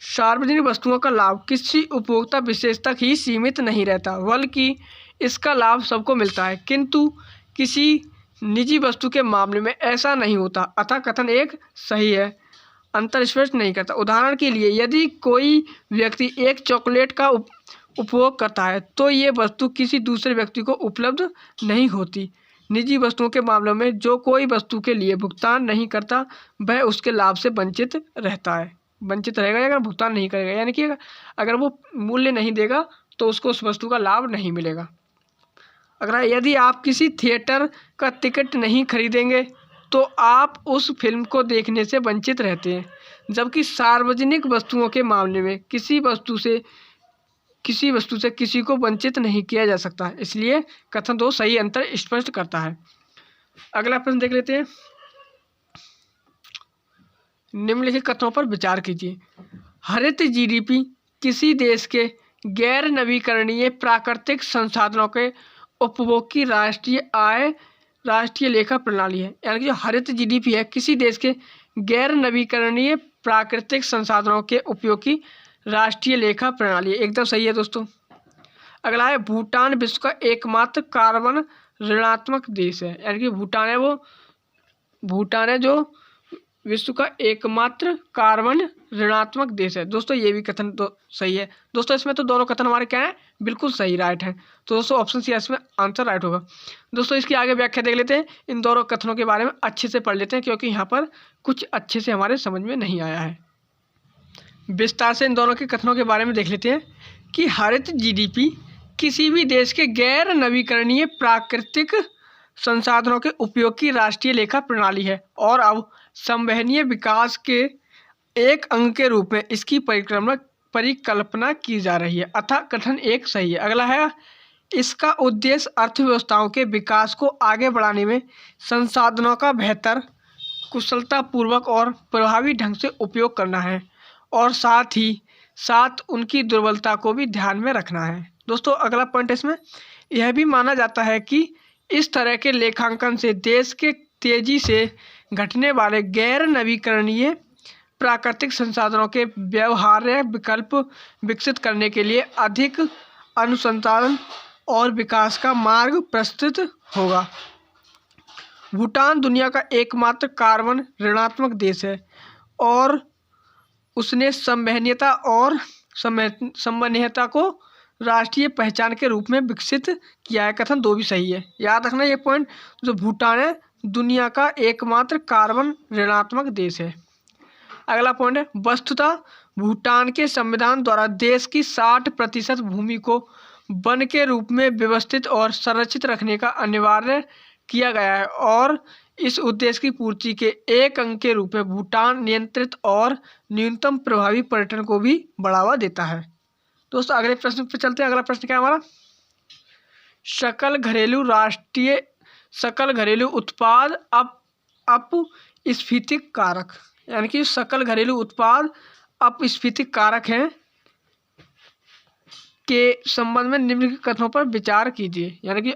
S1: सार्वजनिक वस्तुओं का लाभ किसी उपभोक्ता विशेष तक ही सीमित नहीं रहता, बल्कि इसका लाभ सबको मिलता है, किंतु किसी निजी वस्तु के मामले में ऐसा नहीं होता। अतः कथन 1 सही है, अंतर स्पष्ट नहीं करता। उदाहरण के लिए यदि कोई व्यक्ति एक चॉकलेट का उपभोग करता है तो ये वस्तु किसी दूसरे व्यक्ति को उपलब्ध नहीं होती। निजी वस्तुओं के मामलों में जो कोई वस्तु के लिए भुगतान नहीं करता वह उसके लाभ से वंचित रहता है, वंचित रहेगा अगर भुगतान नहीं करेगा, यानी कि अगर वो मूल्य नहीं देगा तो उसको उस वस्तु का लाभ नहीं मिलेगा। अगर यदि आप किसी थिएटर का टिकट नहीं खरीदेंगे तो आप उस फिल्म को देखने से वंचित रहते हैं। जबकि सार्वजनिक वस्तुओं के मामले में किसी वस्तु से किसी को वंचित नहीं किया जा सकता, इसलिए कथन 2 सही अंतर स्पष्ट करता है। अगला प्रश्न देख लेते हैं। निम्नलिखित कथनों पर विचार कीजिए। हरित जीडीपी किसी देश के गैर नवीकरणीय प्राकृतिक संसाधनों के उपभोग की राष्ट्रीय लेखा प्रणाली है, यानी कि जो हरित जीडीपी है किसी देश के गैर नवीकरणीय प्राकृतिक संसाधनों के उपयोग की राष्ट्रीय लेखा प्रणाली है, एकदम सही है दोस्तों। अगला है, भूटान विश्व का एकमात्र कार्बन ऋणात्मक देश है, यानी कि भूटान है जो विश्व का एकमात्र कार्बन ऋणात्मक देश है। दोस्तों ये भी कथन तो सही है। दोस्तों इसमें तो दोनों कथन हमारे क्या है, बिल्कुल सही राइट है। तो दोस्तों ऑप्शन सी इसमें आंसर राइट होगा। दोस्तों इसकी आगे व्याख्या देख लेते हैं, इन दोनों कथनों के बारे में अच्छे से पढ़ लेते हैं क्योंकि यहाँ पर कुछ अच्छे से हमारे समझ में नहीं आया है। विस्तार से इन दोनों के कथनों के बारे में देख लेते हैं कि हरित जीडीपी किसी भी देश के गैर नवीकरणीय प्राकृतिक संसाधनों के उपयोग की राष्ट्रीय लेखा प्रणाली है और अब संवहनीय विकास के एक अंग के रूप में इसकी परिकल्पना की जा रही है। अतः कथन 1 सही है। अगला है, इसका उद्देश्य अर्थव्यवस्थाओं के विकास को आगे बढ़ाने में संसाधनों का बेहतर, कुशलतापूर्वक और प्रभावी ढंग से उपयोग करना है और साथ ही साथ उनकी दुर्बलता को भी ध्यान में रखना है। दोस्तों अगला पॉइंट इसमें यह भी माना जाता है कि इस तरह के लेखांकन से देश के तेजी से घटने वाले गैर नवीकरणीय प्राकृतिक संसाधनों के व्यवहार्य विकल्प विकसित करने के लिए अधिक अनुसंधान और विकास का मार्ग प्रशस्त होगा। भूटान दुनिया का एकमात्र कार्बन ऋणात्मक देश है और उसने संवहनीयता और संवहनीयता को राष्ट्रीय पहचान के रूप में विकसित किया है। कथन 2 भी सही है। याद रखना ये पॉइंट, जो भूटान है दुनिया का एकमात्र कार्बन ऋणात्मक देश है। अगला पॉइंट है, वस्तुतः भूटान के संविधान द्वारा देश की 60% भूमि को वन के रूप में व्यवस्थित और संरक्षित रखने का अनिवार्य किया गया है और इस उद्देश्य की पूर्ति के एक अंग के रूप में भूटान नियंत्रित और न्यूनतम प्रभावी पर्यटन को भी बढ़ावा देता है। दोस्तों अगले प्रश्न पे चलते हैं। अगला प्रश्न क्या है हमारा, सकल घरेलू उत्पाद अपस्फीतिक कारक, यानी कि सकल घरेलू उत्पाद अपस्फीतिक कारक हैं के संबंध में निम्नलिखित कथनों पर विचार कीजिए। यानी कि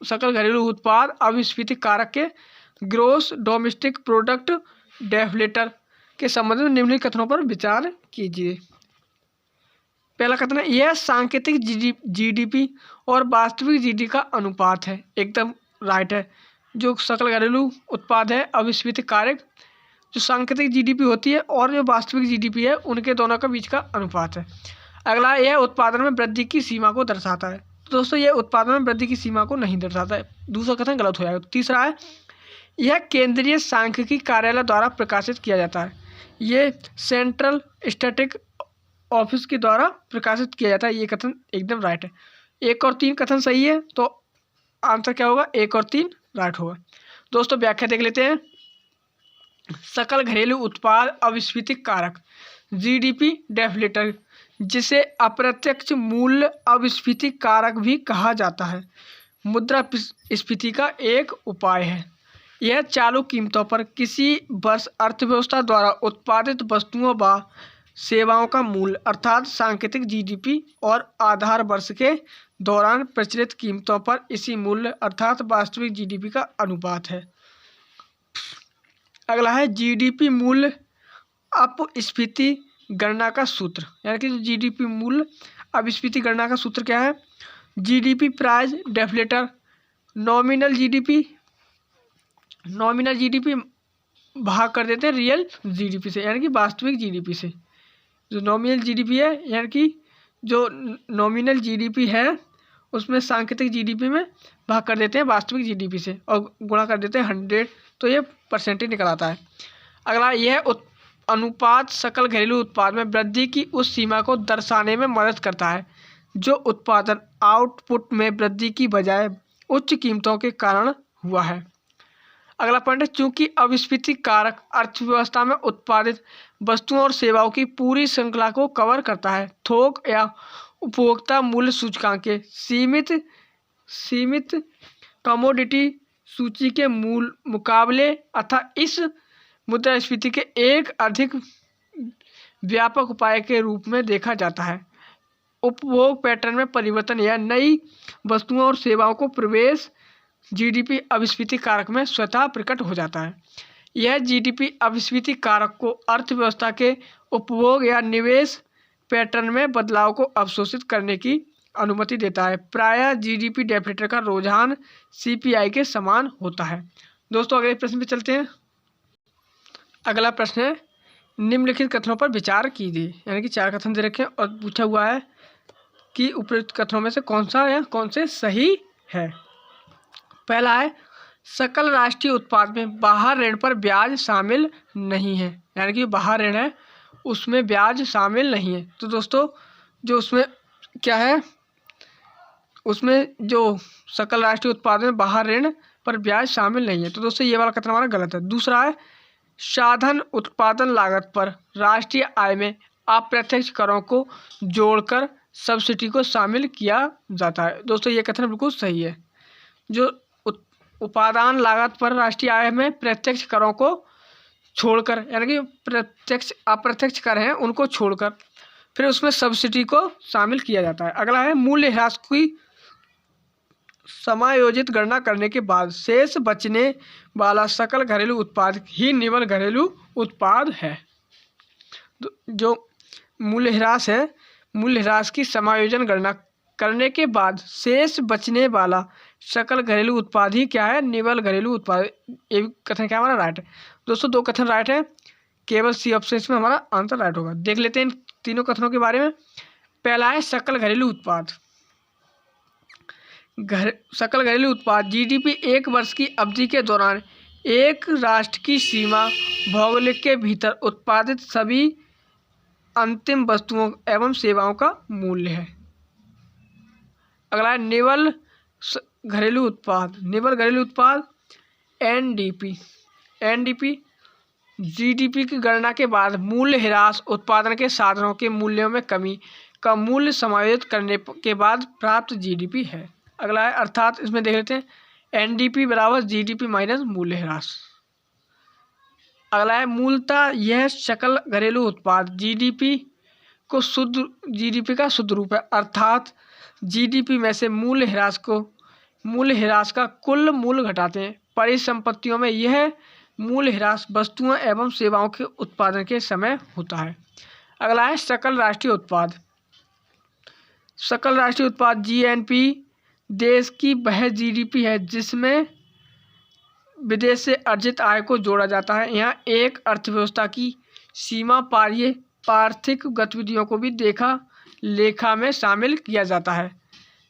S1: सकल घरेलू उत्पाद अपस्फीतिक कारक के ग्रोस डोमेस्टिक प्रोडक्ट डेफलेटर के संबंध में निम्नलिखित कथनों पर विचार कीजिए। पहला कथन है, यह सांकेतिक जीडीपी और वास्तविक जीडीपी का अनुपात है। एकदम राइट है। जो सकल घरेलू उत्पाद है अपस्फीतिक कारक, जो सांकेतिक जीडीपी होती है और जो वास्तविक जीडीपी है, उनके दोनों के बीच का अनुपात है। अगला, यह उत्पादन में वृद्धि की सीमा को दर्शाता है। तो दोस्तों ये उत्पादन में वृद्धि की सीमा को नहीं दर्शाता है, दूसरा कथन गलत हो जाएगा। तीसरा है, यह केंद्रीय सांख्यिकी कार्यालय द्वारा प्रकाशित किया जाता है। ये सेंट्रल स्टैटिक ऑफिस के द्वारा प्रकाशित किया जाता है। ये कथन एकदम राइट है। 1 और 3 कथन सही है, तो आंसर क्या होगा, 1 और 3 राइट होगा। दोस्तों व्याख्या देख लेते हैं। सकल घरेलू उत्पाद अपस्फीतिक कारक जीडीपी डेफलेटर, जिसे अप्रत्यक्ष मूल्य अपस्फीतिक कारक भी कहा जाता है, मुद्रास्फीति का एक उपाय है। यह चालू कीमतों पर किसी वर्ष अर्थव्यवस्था द्वारा उत्पादित वस्तुओं व सेवाओं का मूल्य अर्थात सांकेतिक जीडीपी और आधार वर्ष के दौरान प्रचलित कीमतों पर इसी मूल्य अर्थात वास्तविक जीडीपी का अनुपात है। अगला है, जीडीपी मूल्य अपस्फीति गणना का सूत्र, यानी कि जीडीपी मूल्य अपस्फीति गणना का सूत्र क्या है, जीडीपी प्राइस डेफलेटर नॉमिनल जीडीपी भाग कर देते हैं रियल जीडीपी से, यानी कि वास्तविक जीडीपी से। जो नॉमिनल जीडीपी है, यानी कि जो नॉमिनल जीडीपी है उसमें सांकेतिक जीडीपी में भाग कर देते हैं वास्तविक जीडीपी से और गुणा कर देते हैं 100, तो ये परसेंटेज निकल आता है। अगला, यह अनुपात सकल घरेलू उत्पाद में वृद्धि की उस सीमा को दर्शाने में मदद करता है जो उत्पादन आउटपुट में वृद्धि की बजाय उच्च कीमतों के कारण हुआ है। अगला पॉइंट है, चूंकि अपस्फीति कारक अर्थव्यवस्था में उत्पादित वस्तुओं और सेवाओं की पूरी श्रृंखला को कवर करता है, थोक या उपभोक्ता मूल्य सूचकांक के सीमित कमोडिटी सूची के मूल मुकाबले अतः इस मुद्रास्फीति के एक अधिक व्यापक उपाय के रूप में देखा जाता है। उपभोग पैटर्न में परिवर्तन या नई वस्तुओं और सेवाओं को प्रवेश जीडीपी अपस्फीति कारक में स्वतः प्रकट हो जाता है। यह जीडीपी अपस्फीति कारक को अर्थव्यवस्था के उपभोग या निवेश पैटर्न में बदलाव को अवशोषित करने की अनुमति देता है। प्रायः जीडीपी डेफलेटर का रुझान सीपीआई के समान होता है। दोस्तों अगले प्रश्न पे चलते हैं। अगला प्रश्न है, निम्नलिखित कथनों पर विचार कीजिए, यानी कि 4 कथन दे रखे हैं और पूछा हुआ है कि उपयुक्त कथनों में से कौन सा या कौन से सही है। पहला है, सकल राष्ट्रीय उत्पाद में बाहर ऋण पर ब्याज शामिल नहीं है, यानी कि बाहर ऋण है उसमें ब्याज शामिल नहीं है। तो दोस्तों जो उसमें क्या है, उसमें जो सकल राष्ट्रीय उत्पाद में बाहर ऋण पर ब्याज शामिल नहीं है, तो दोस्तों ये वाला कथन हमारा गलत है। दूसरा है, साधन उत्पादन लागत पर राष्ट्रीय आय में अप्रत्यक्ष करों को जोड़कर सब्सिडी को शामिल किया जाता है। दोस्तों ये कथन बिल्कुल सही है। जो उत्पादन लागत पर राष्ट्रीय आय में प्रत्यक्ष करों को छोड़कर, यानी कि प्रत्यक्ष अप्रत्यक्ष कर हैं उनको छोड़कर फिर उसमें सब्सिडी को शामिल किया जाता है। अगला है, मूल्य ह्रास की समायोजित गणना करने के बाद शेष बचने वाला सकल घरेलू उत्पाद ही निवल घरेलू उत्पाद है। जो मूल्यह्रास है, मूल्यह्रास की समायोजन गणना करने के बाद शेष बचने वाला सकल घरेलू उत्पाद ही क्या है, निवल घरेलू उत्पाद। ये कथन क्या हमारा राइट है। दोस्तों 2 कथन राइट है, केवल सी ऑप्शन में हमारा आंसर राइट होगा। देख लेते हैं इन तीनों कथनों के बारे में। पहला है सकल घरेलू उत्पाद। सकल घरेलू उत्पाद जीडीपी एक वर्ष की अवधि के दौरान एक राष्ट्र की सीमा भौगोलिक के भीतर उत्पादित सभी अंतिम वस्तुओं एवं सेवाओं का मूल्य है। अगला है निवल घरेलू उत्पाद। निवल घरेलू उत्पाद एनडीपी। एनडीपी जीडीपी की गणना के बाद मूल्य ह्रास उत्पादन के साधनों के मूल्यों में कमी का मूल्य समायोजित करने के बाद प्राप्त जीडीपी है। अगला है अर्थात इसमें देख लेते हैं एनडीपी बराबर जीडीपी माइनस मूल्य ह्रास। अगला है मूलतः यह सकल घरेलू उत्पाद जीडीपी को शुद्ध जीडीपी का शुद्ध रूप है, अर्थात जीडीपी में से मूल्य ह्रास का कुल मूल्य घटाते हैं। परिसंपत्तियों में यह मूल्य ह्रास वस्तुओं एवं सेवाओं के उत्पादन के समय होता है। अगला है सकल राष्ट्रीय उत्पाद। सकल राष्ट्रीय उत्पाद जीएनपी देश की वह जीडीपी है जिसमें विदेश से अर्जित आय को जोड़ा जाता है। यहाँ एक अर्थव्यवस्था की सीमा पारीय आर्थिक गतिविधियों को भी लेखा में शामिल किया जाता है।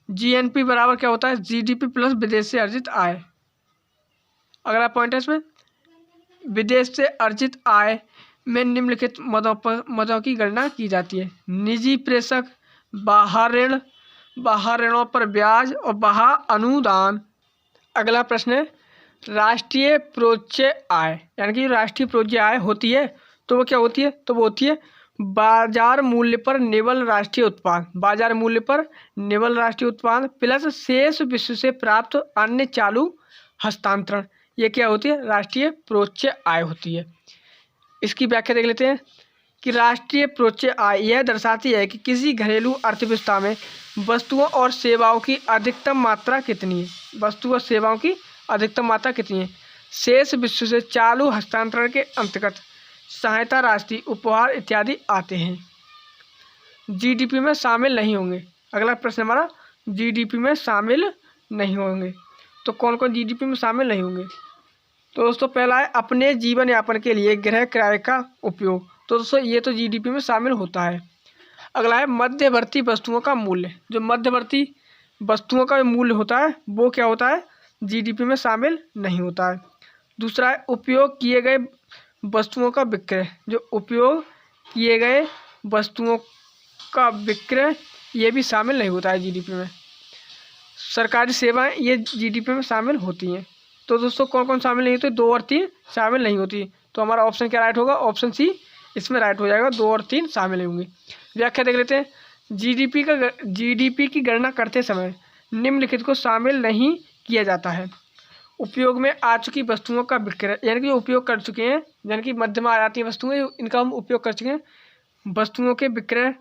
S1: जीएनपी बराबर क्या होता है, जीडीपी प्लस विदेश से अर्जित आय। अगला पॉइंट है इसमें विदेश से अर्जित आय में निम्नलिखित मदों की गणना की जाती है। निजी प्रेषक, बाहर ऋणों पर ब्याज और बाह्य अनुदान। अगला प्रश्न है राष्ट्रीय प्रोच्य आय, यानी कि राष्ट्रीय प्रोच्य आय होती है तो वो क्या होती है, तो वो होती है बाजार मूल्य पर निवल राष्ट्रीय उत्पाद। बाजार मूल्य पर निवल राष्ट्रीय उत्पाद प्लस शेष विश्व से प्राप्त अन्य चालू हस्तांतरण, ये क्या होती है, राष्ट्रीय प्रोच्य आय होती है। इसकी व्याख्या देख लेते हैं कि राष्ट्रीय प्रोच्य आय यह दर्शाती है कि किसी घरेलू अर्थव्यवस्था में वस्तुओं और सेवाओं की अधिकतम मात्रा कितनी है। वस्तु और सेवाओं की अधिकतम मात्रा कितनी है। शेष विश्व से चालू हस्तांतरण के अंतर्गत सहायता राशि, उपहार इत्यादि आते हैं, जीडीपी में शामिल नहीं होंगे। अगला प्रश्न हमारा जीडीपी में शामिल नहीं होंगे, तो कौन कौन जीडीपी में शामिल नहीं होंगे। तो दोस्तों पहला है अपने जीवन यापन के लिए गृह किराए का उपयोग, तो दोस्तों ये तो जीडीपी में शामिल होता है। अगला है मध्यवर्ती वस्तुओं का मूल्य। जो मध्यवर्ती वस्तुओं का मूल्य होता है वो क्या होता है, जीडीपी में शामिल नहीं होता है। दूसरा है उपयोग किए गए वस्तुओं का विक्रय। जो उपयोग किए गए वस्तुओं का विक्रय ये भी शामिल नहीं होता है जीडीपी में। सरकारी सेवाएं ये जीडीपी में शामिल होती हैं। तो दोस्तों कौन कौन शामिल नहीं होते, 2 और 3 शामिल नहीं होती। तो हमारा ऑप्शन क्या राइट होगा, ऑप्शन सी इसमें राइट हो जाएगा, 2 और 3 शामिल नहीं होंगी। व्याख्या देख लेते हैं जीडीपी की गणना करते समय निम्नलिखित को शामिल नहीं किया जाता है। उपयोग में आ चुकी वस्तुओं का विक्रय, यानी कि जो उपयोग कर चुके हैं, यानी कि मध्य में आ जाती हैं वस्तुएं, इनका हम उपयोग कर चुके हैं, वस्तुओं के विक्रय,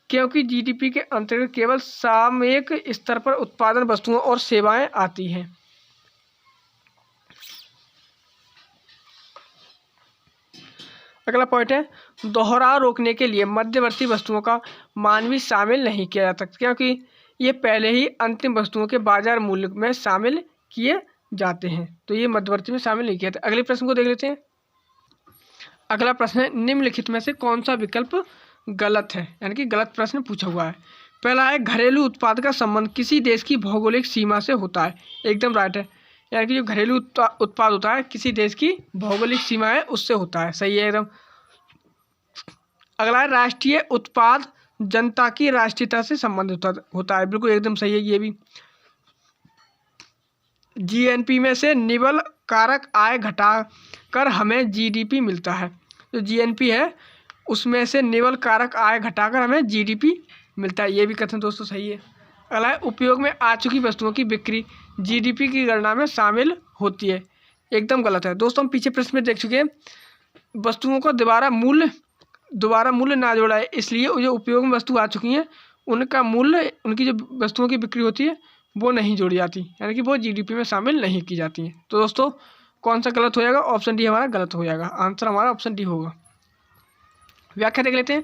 S1: क्योंकि जीडीपी के अंतर्गत केवल सामयिक स्तर पर उत्पादन वस्तुओं और सेवाएं आती हैं। अगला पॉइंट है दोहराव रोकने के लिए मध्यवर्ती वस्तुओं का मान भी शामिल नहीं किया जा सकता, क्योंकि ये पहले ही अंतिम वस्तुओं के बाजार मूल्य में शामिल किए जाते हैं, तो ये मध्यवर्ती में शामिल नहीं किया जाता। अगले प्रश्न को देख लेते हैं। अगला प्रश्न है निम्नलिखित में से कौन सा विकल्प गलत है, यानी कि गलत प्रश्न पूछा हुआ है। पहला है घरेलू उत्पाद का संबंध किसी देश की भौगोलिक सीमा से होता है, एकदम राइट है, यानी कि जो घरेलू उत्पाद होता है किसी देश की भौगोलिक सीमा है उससे होता है, सही है एकदम। अगला है राष्ट्रीय उत्पाद जनता की राष्ट्रीयता से संबंधित होता है, बिल्कुल एकदम सही है ये भी। जीएनपी में से निवल कारक आय घटाकर हमें जीडीपी मिलता है। जो जीएनपी है उसमें से निवल कारक आय घटाकर हमें जीडीपी मिलता है, ये भी कथन दोस्तों सही है। अगला है उपयोग में आ चुकी वस्तुओं की बिक्री जीडीपी की गणना में शामिल होती है, एकदम गलत है। दोस्तों हम पीछे प्रश्न में देख चुके हैं वस्तुओं को दोबारा मूल्य ना जोड़ा है, इसलिए जो उपयोग में वस्तु आ चुकी हैं उनका मूल्य, उनकी जो वस्तुओं की बिक्री होती है वो नहीं जोड़ी जाती, यानी कि वो जीडीपी में शामिल नहीं की जाती हैं। तो दोस्तों कौन सा गलत हो जाएगा? ऑप्शन डी हमारा गलत हो जाएगा। आंसर हमारा ऑप्शन डी होगा। व्याख्या देख लेते हैं।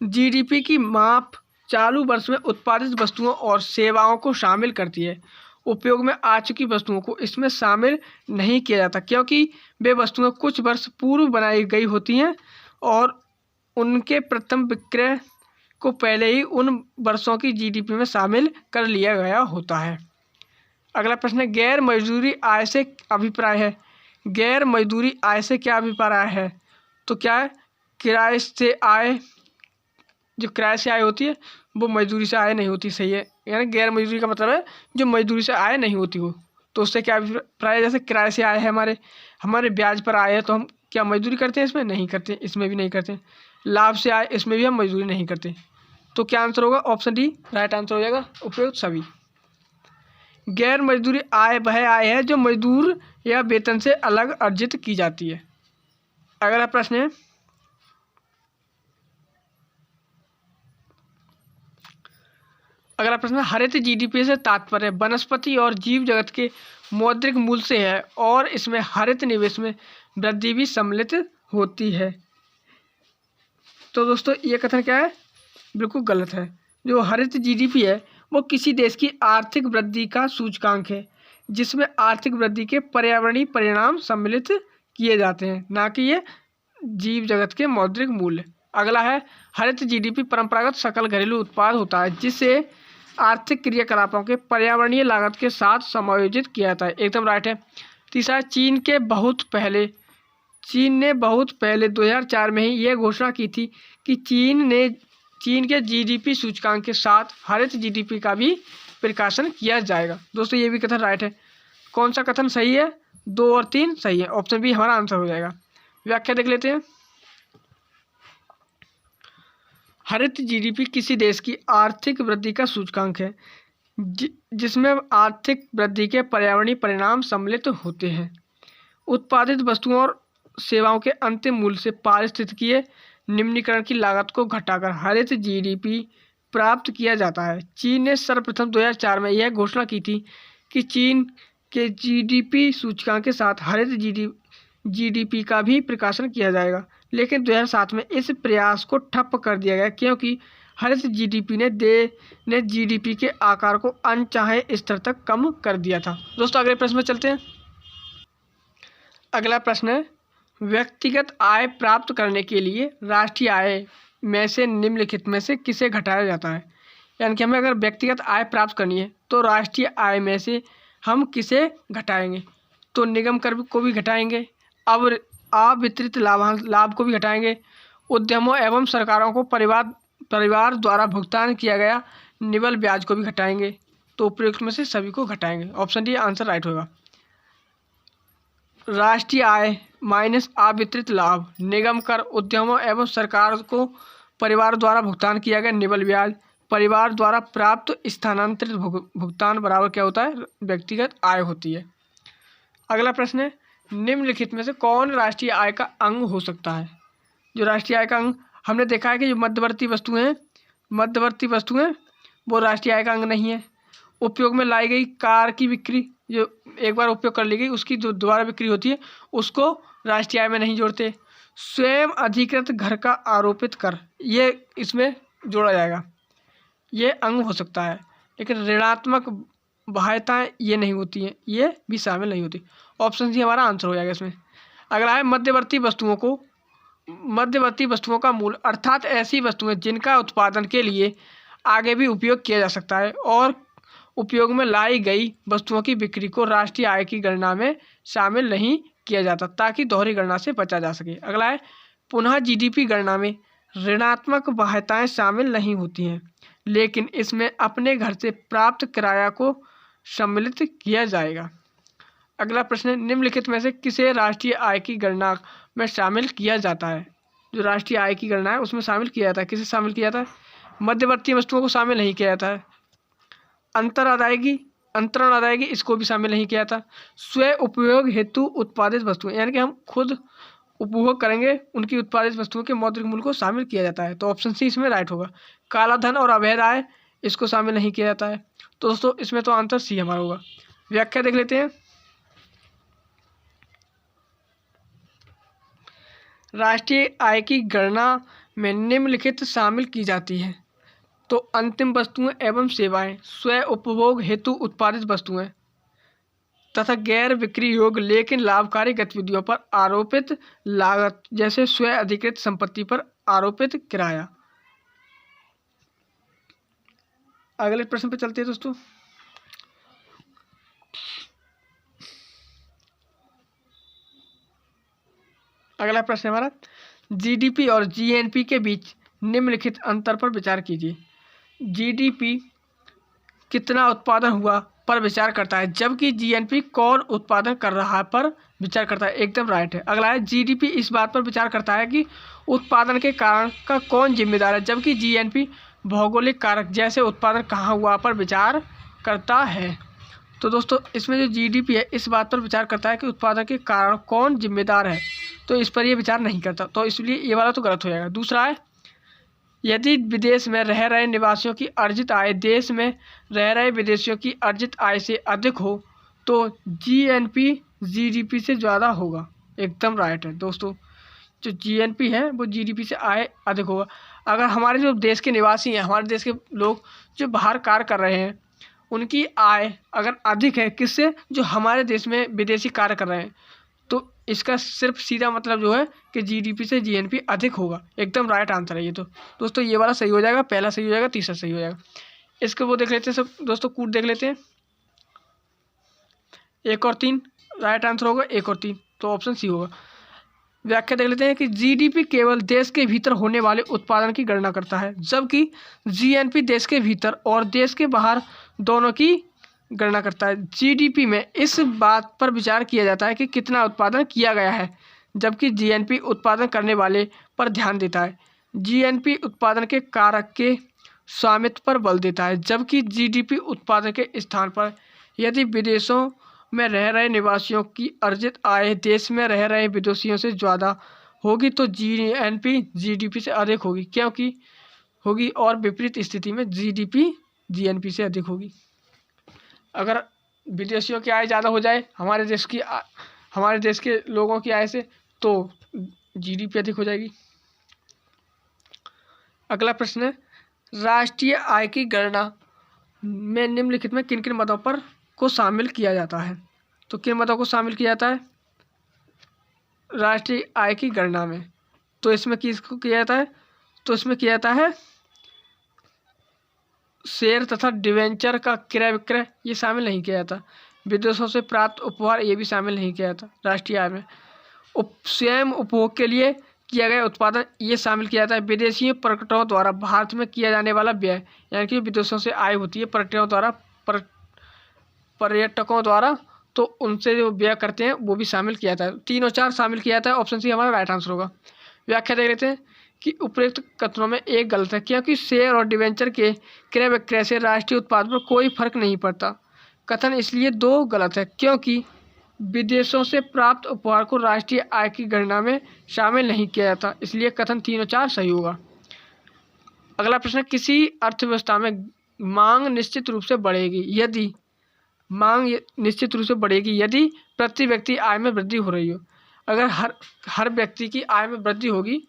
S1: जीडीपी की माप चालू वर्ष में उत्पादित वस्तुओं और सेवाओं को शामिल करती है। उपयोग में आ चुकी वस्तुओं को इसमें शामिल नहीं किया जाता, क्योंकि वे वस्तुएं कुछ वर्ष पूर्व बनाई गई होती हैं और उनके प्रथम विक्रय को पहले ही उन वर्षों की जीडीपी में शामिल कर लिया गया होता है। अगला प्रश्न है, गैर मजदूरी आय से अभिप्राय है। गैर मजदूरी आय से क्या अभिप्राय है? तो क्या है? किराए से आय, जो किराए से आय होती है वो मजदूरी से आय नहीं होती। सही है, यानी गैर मजदूरी का मतलब है जो मजदूरी से आय नहीं होती हो। तो उससे क्या अभिप्राय है? जैसे किराए से आय है, हमारे ब्याज पर आय है, तो हम क्या मजदूरी करते हैं? इसमें नहीं करते, इसमें भी नहीं करते। लाभ से आय, इसमें भी हम मजदूरी नहीं करते। तो क्या आंसर होगा? ऑप्शन डी राइट आंसर हो जाएगा, उपयुक्त सभी। गैर मजदूरी आय वह आय है जो मजदूर या वेतन से अलग अर्जित की जाती है। अगला प्रश्न है, हरित जीडीपी से तात्पर्य वनस्पति और जीव जगत के मौद्रिक मूल्य से है और इसमें हरित निवेश में वृद्धि भी सम्मिलित होती है। तो दोस्तों ये कथन क्या है? बिल्कुल गलत है। जो हरित जीडीपी है वो किसी देश की आर्थिक वृद्धि का सूचकांक है, जिसमें आर्थिक वृद्धि के पर्यावरणीय परिणाम सम्मिलित किए जाते हैं, ना कि ये जीव जगत के मौद्रिक मूल्य। अगला है, हरित जीडीपी परंपरागत सकल घरेलू उत्पाद होता है जिसे आर्थिक क्रियाकलापों के पर्यावरणीय लागत के साथ समायोजित किया जाता है। एकदम राइट है। तीसरा, चीन ने बहुत पहले 2004 में ही यह घोषणा की थी कि चीन के जीडीपी सूचकांक के साथ हरित जीडीपी का भी प्रकाशन किया जाएगा। दोस्तों ये भी कथन राइट है। कौन सा कथन सही है? 2 और 3 सही है। ऑप्शन बी हमारा आंसर हो जाएगा। व्याख्या देख लेते हैं। हरित जीडीपी किसी देश की आर्थिक वृद्धि का सूचकांक है जिसमें आर्थिक वृद्धि के पर्यावरणीय परिणाम सम्मिलित होते हैं। उत्पादित वस्तुओं और सेवाओं के अंतिम मूल्य से पारिस्थितिकीय निम्नीकरण की लागत को घटाकर हरित जीडीपी प्राप्त किया जाता है। चीन ने सर्वप्रथम 2004 में यह घोषणा की थी कि चीन के जीडीपी सूचकांक के साथ हरित जीडीपी का भी प्रकाशन किया जाएगा, लेकिन 2007 में इस प्रयास को ठप्प कर दिया गया क्योंकि हरित जीडीपी ने जीडीपी के आकार को अनचाहे स्तर तक कम कर दिया था। दोस्तों अगले प्रश्न में चलते हैं। अगला प्रश्न है, व्यक्तिगत आय प्राप्त करने के लिए राष्ट्रीय आय में से निम्नलिखित में से किसे घटाया जाता है? यानी कि हमें अगर व्यक्तिगत आय प्राप्त करनी है तो राष्ट्रीय आय में से हम किसे घटाएंगे? तो निगम कर को भी घटाएंगे, अब अवितरित लाभ को भी घटाएंगे, उद्यमों एवं सरकारों को परिवार द्वारा भुगतान किया गया निवल ब्याज को भी घटाएंगे। तो उपयुक्त में से सभी को घटाएंगे। ऑप्शन डी आंसर राइट होगा। राष्ट्रीय आय माइनस अवितरित लाभ, निगम कर, उद्यमों एवं सरकार को परिवार द्वारा भुगतान किया गया निवल ब्याज, परिवार द्वारा प्राप्त स्थानांतरित भुगतान बराबर क्या होता है? व्यक्तिगत आय होती है। अगला प्रश्न है, निम्नलिखित में से कौन राष्ट्रीय आय का अंग हो सकता है? जो राष्ट्रीय आय का अंग हमने देखा है कि जो मध्यवर्ती वस्तुएं वो राष्ट्रीय आय का अंग नहीं है। उपयोग में लाई गई कार की बिक्री, जो एक बार उपयोग कर ली गई उसकी जो दोबारा बिक्री होती है उसको राष्ट्रीय आय में नहीं जोड़ते। स्वयं अधिकृत घर का आरोपित कर, ये इसमें जोड़ा जाएगा, ये अंग हो सकता है। लेकिन ऋणात्मक बाह्यताएं ये नहीं होती हैं, ये भी शामिल नहीं होती। ऑप्शन सी हमारा आंसर हो जाएगा इसमें। अगला है, मध्यवर्ती वस्तुओं का मूल्य, अर्थात ऐसी वस्तुएं जिनका उत्पादन के लिए आगे भी उपयोग किया जा सकता है और उपयोग में लाई गई वस्तुओं की बिक्री को राष्ट्रीय आय की गणना में शामिल नहीं किया जाता ताकि दोहरी गणना से बचा जा सके। अगला है, पुनः जीडीपी गणना में ऋणात्मक बाह्यताएं शामिल नहीं होती हैं, लेकिन इसमें अपने घर से प्राप्त किराया को सम्मिलित किया जाएगा। अगला प्रश्न है, निम्नलिखित में से किसे राष्ट्रीय आय की गणना में शामिल किया जाता है? जो राष्ट्रीय आय की गणना है उसमें शामिल किया जाता है। किसे शामिल किया जाता है? मध्यवर्ती वस्तुओं को शामिल नहीं किया जाता है। अंतरण अदायगी इसको भी शामिल नहीं किया जाता। स्व उपयोग हेतु उत्पादित वस्तुएं, यानी कि हम खुद उपभोग करेंगे उनकी उत्पादित वस्तुओं के मौद्रिक मूल्य को शामिल किया जाता है। तो ऑप्शन सी इसमें राइट होगा। काला धन और अवैध आय, इसको शामिल नहीं किया जाता है। तो दोस्तों इसमें तो आंसर सी हमारा होगा। व्याख्या देख लेते हैं। राष्ट्रीय आय की गणना में निम्नलिखित शामिल की जाती है। तो अंतिम वस्तुएं एवं सेवाएं, स्व उपभोग हेतु उत्पादित वस्तुएं तथा गैर बिक्री योग्य लेकिन लाभकारी गतिविधियों पर आरोपित लागत, जैसे स्व अधिकृत संपत्ति पर आरोपित किराया। अगले प्रश्न पे चलते हैं दोस्तों। अगला प्रश्न हमारा, जीडीपी और जीएनपी के बीच निम्नलिखित अंतर पर विचार कीजिए। जीडीपी कितना उत्पादन हुआ पर विचार करता है, जबकि जीएनपी कौन उत्पादन कर रहा है पर विचार करता है। एकदम राइट है। अगला है, जीडीपी इस बात पर विचार करता है कि उत्पादन के कारण का कौन जिम्मेदार है, जबकि जीएनपी भौगोलिक कारक जैसे उत्पादन कहाँ हुआ पर विचार करता है। तो दोस्तों इसमें जो जीडीपी है इस बात पर विचार करता है कि उत्पादन के कारण कौन जिम्मेदार है, तो इस पर ये विचार नहीं करता, तो इसलिए ये वाला तो गलत हो जाएगा। दूसरा है, यदि विदेश में रह रहे निवासियों की अर्जित आय देश में रह रहे विदेशियों की अर्जित आय से अधिक हो तो जीएनपी जीडीपी से ज़्यादा होगा। एकदम राइट है दोस्तों, जो जीएनपी है वो जीडीपी से आय अधिक होगा। अगर हमारे जो देश के निवासी हैं, हमारे देश के लोग जो बाहर कार्य कर रहे हैं, उनकी आय अगर अधिक है किससे, जो हमारे देश में विदेशी कार्य कर रहे हैं, तो इसका सिर्फ सीधा मतलब जो है कि जीडीपी से जीएनपी अधिक होगा। एकदम राइट आंसर है ये। तो दोस्तों ये वाला सही हो जाएगा, पहला सही हो जाएगा, तीसरा सही हो जाएगा। इसको वो देख लेते हैं सब दोस्तों, कूट देख लेते हैं। 1 और 3 राइट आंसर होगा, 1 और 3, तो ऑप्शन सी होगा। व्याख्या देख लेते हैं कि जीडीपी केवल देश के भीतर होने वाले उत्पादन की गणना करता है, जबकि जीएनपी देश के भीतर और देश के बाहर दोनों की गणना करता है। जीडीपी में इस बात पर विचार किया जाता है कि कितना उत्पादन किया गया है, जबकि जीएनपी उत्पादन करने वाले पर ध्यान देता है। जीएनपी उत्पादन के कारक के स्वामित्व पर बल देता है, जबकि जीडीपी उत्पादन के स्थान पर। यदि विदेशों में रह रहे निवासियों की अर्जित आय देश में रह रहे विदेशियों से ज़्यादा होगी तो जीएनपी जीडीपी से अधिक होगी, क्योंकि होगी, और विपरीत स्थिति में जीडीपी जीएनपी से अधिक होगी। अगर विदेशियों की आय ज़्यादा हो जाए हमारे देश के लोगों की आय से, तो जीडीपी अधिक हो जाएगी। अगला प्रश्न है, राष्ट्रीय आय की गणना में निम्नलिखित में किन किन मदों पर को शामिल किया जाता है। तो किन मदों को शामिल किया जाता है राष्ट्रीय आय की गणना में? तो इसमें किसको किया जाता है? तो इसमें किया जाता है शेयर तथा डिवेंचर का क्रय विक्रय, ये शामिल नहीं किया जाता। विदेशों से प्राप्त उपहार, ये भी शामिल नहीं किया जाता राष्ट्रीय आय में। स्वयं उपभोग के लिए किया गया उत्पादन, ये शामिल किया जाता है। विदेशी पर्यटकों द्वारा भारत में किया जाने वाला व्यय, यानी कि विदेशों से आय होती है पर्यटकों द्वारा, तो उनसे जो व्यय करते हैं वो भी शामिल किया जाता है। 3 और 4 शामिल किया जाता है, ऑप्शन सी हमारा राइट आंसर होगा। व्याख्या देख लेते हैं कि उपयुक्त कथनों में एक गलत है, क्योंकि शेयर और डिवेंचर के क्रय विक्रय से राष्ट्रीय उत्पाद पर कोई फर्क नहीं पड़ता। कथन इसलिए 2 गलत है, क्योंकि विदेशों से प्राप्त उपहार को राष्ट्रीय आय की गणना में शामिल नहीं किया जाता, इसलिए कथन 3 और 4 सही होगा। अगला प्रश्न, किसी अर्थव्यवस्था में मांग निश्चित रूप से बढ़ेगी यदि प्रति व्यक्ति आय में वृद्धि हो रही हो। अगर हर व्यक्ति की आय में वृद्धि होगी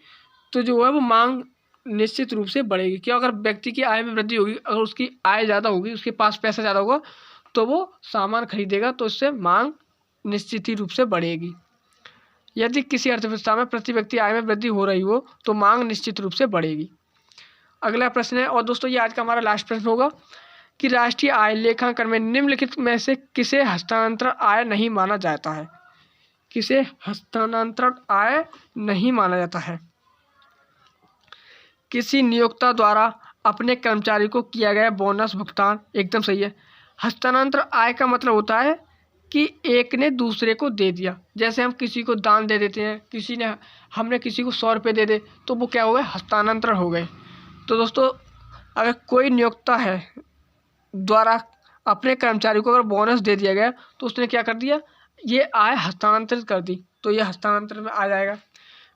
S1: तो जो है वो मांग निश्चित रूप से बढ़ेगी। क्यों? अगर व्यक्ति की आय में वृद्धि होगी, अगर उसकी आय ज़्यादा होगी, उसके पास पैसा ज़्यादा होगा, तो वो सामान खरीदेगा, तो इससे मांग निश्चित ही रूप से बढ़ेगी। यदि किसी अर्थव्यवस्था में प्रति व्यक्ति आय में वृद्धि हो रही हो तो मांग निश्चित रूप से बढ़ेगी। अगला प्रश्न है, और दोस्तों ये आज का हमारा लास्ट प्रश्न होगा कि राष्ट्रीय आय लेखांकन में निम्नलिखित में से किसे हस्तांतरण आय नहीं माना जाता है? किसे हस्तांतरण आय नहीं माना जाता है? किसी नियोक्ता द्वारा अपने कर्मचारी को किया गया बोनस भुगतान, एकदम सही है। हस्तांतरण आय का मतलब होता है कि एक ने दूसरे को दे दिया। जैसे हम किसी को दान दे देते हैं, हमने किसी को 100 रुपये दे दे, तो वो क्या हो गए? हस्तांतरण हो गए। तो दोस्तों अगर कोई नियोक्ता है द्वारा अपने कर्मचारी को अगर बोनस दे दिया गया तो उसने क्या कर दिया? ये आय हस्तांतरित कर दी, तो ये हस्तांतरण में आ जाएगा।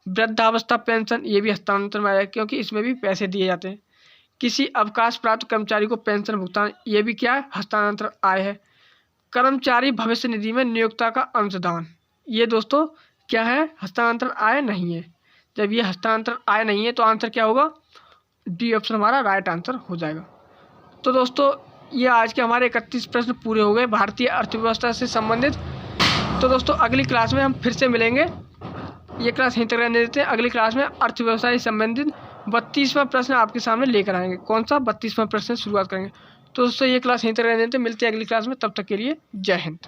S1: वृद्धावस्था पेंशन, ये भी हस्तांतरण में आ जाएगा, क्योंकि इसमें भी पैसे दिए जाते हैं। किसी अवकाश प्राप्त कर्मचारी को पेंशन भुगतान, ये भी क्या है, हस्तांतरण आय है। कर्मचारी भविष्य निधि में नियोक्ता का अंशदान, ये दोस्तों क्या है, हस्तांतरण आय नहीं है। जब ये हस्तांतरण आय नहीं है तो आंसर क्या होगा, डी ऑप्शन हमारा राइट आंसर हो जाएगा। तो दोस्तों ये आज के हमारे 31 प्रश्न पूरे हो गए भारतीय अर्थव्यवस्था से संबंधित। तो दोस्तों अगली क्लास में हम फिर से मिलेंगे। ये क्लास यहीं तक रहने देते हैं। अगली क्लास में अर्थव्यवस्था से संबंधित 32वां प्रश्न आपके सामने लेकर आएंगे। कौन सा 32वां प्रश्न से शुरुआत करेंगे। तो दोस्तों ये क्लास यहीं तक रहने देते हैं। मिलते हैं अगली क्लास में, तब तक के लिए जय हिंद।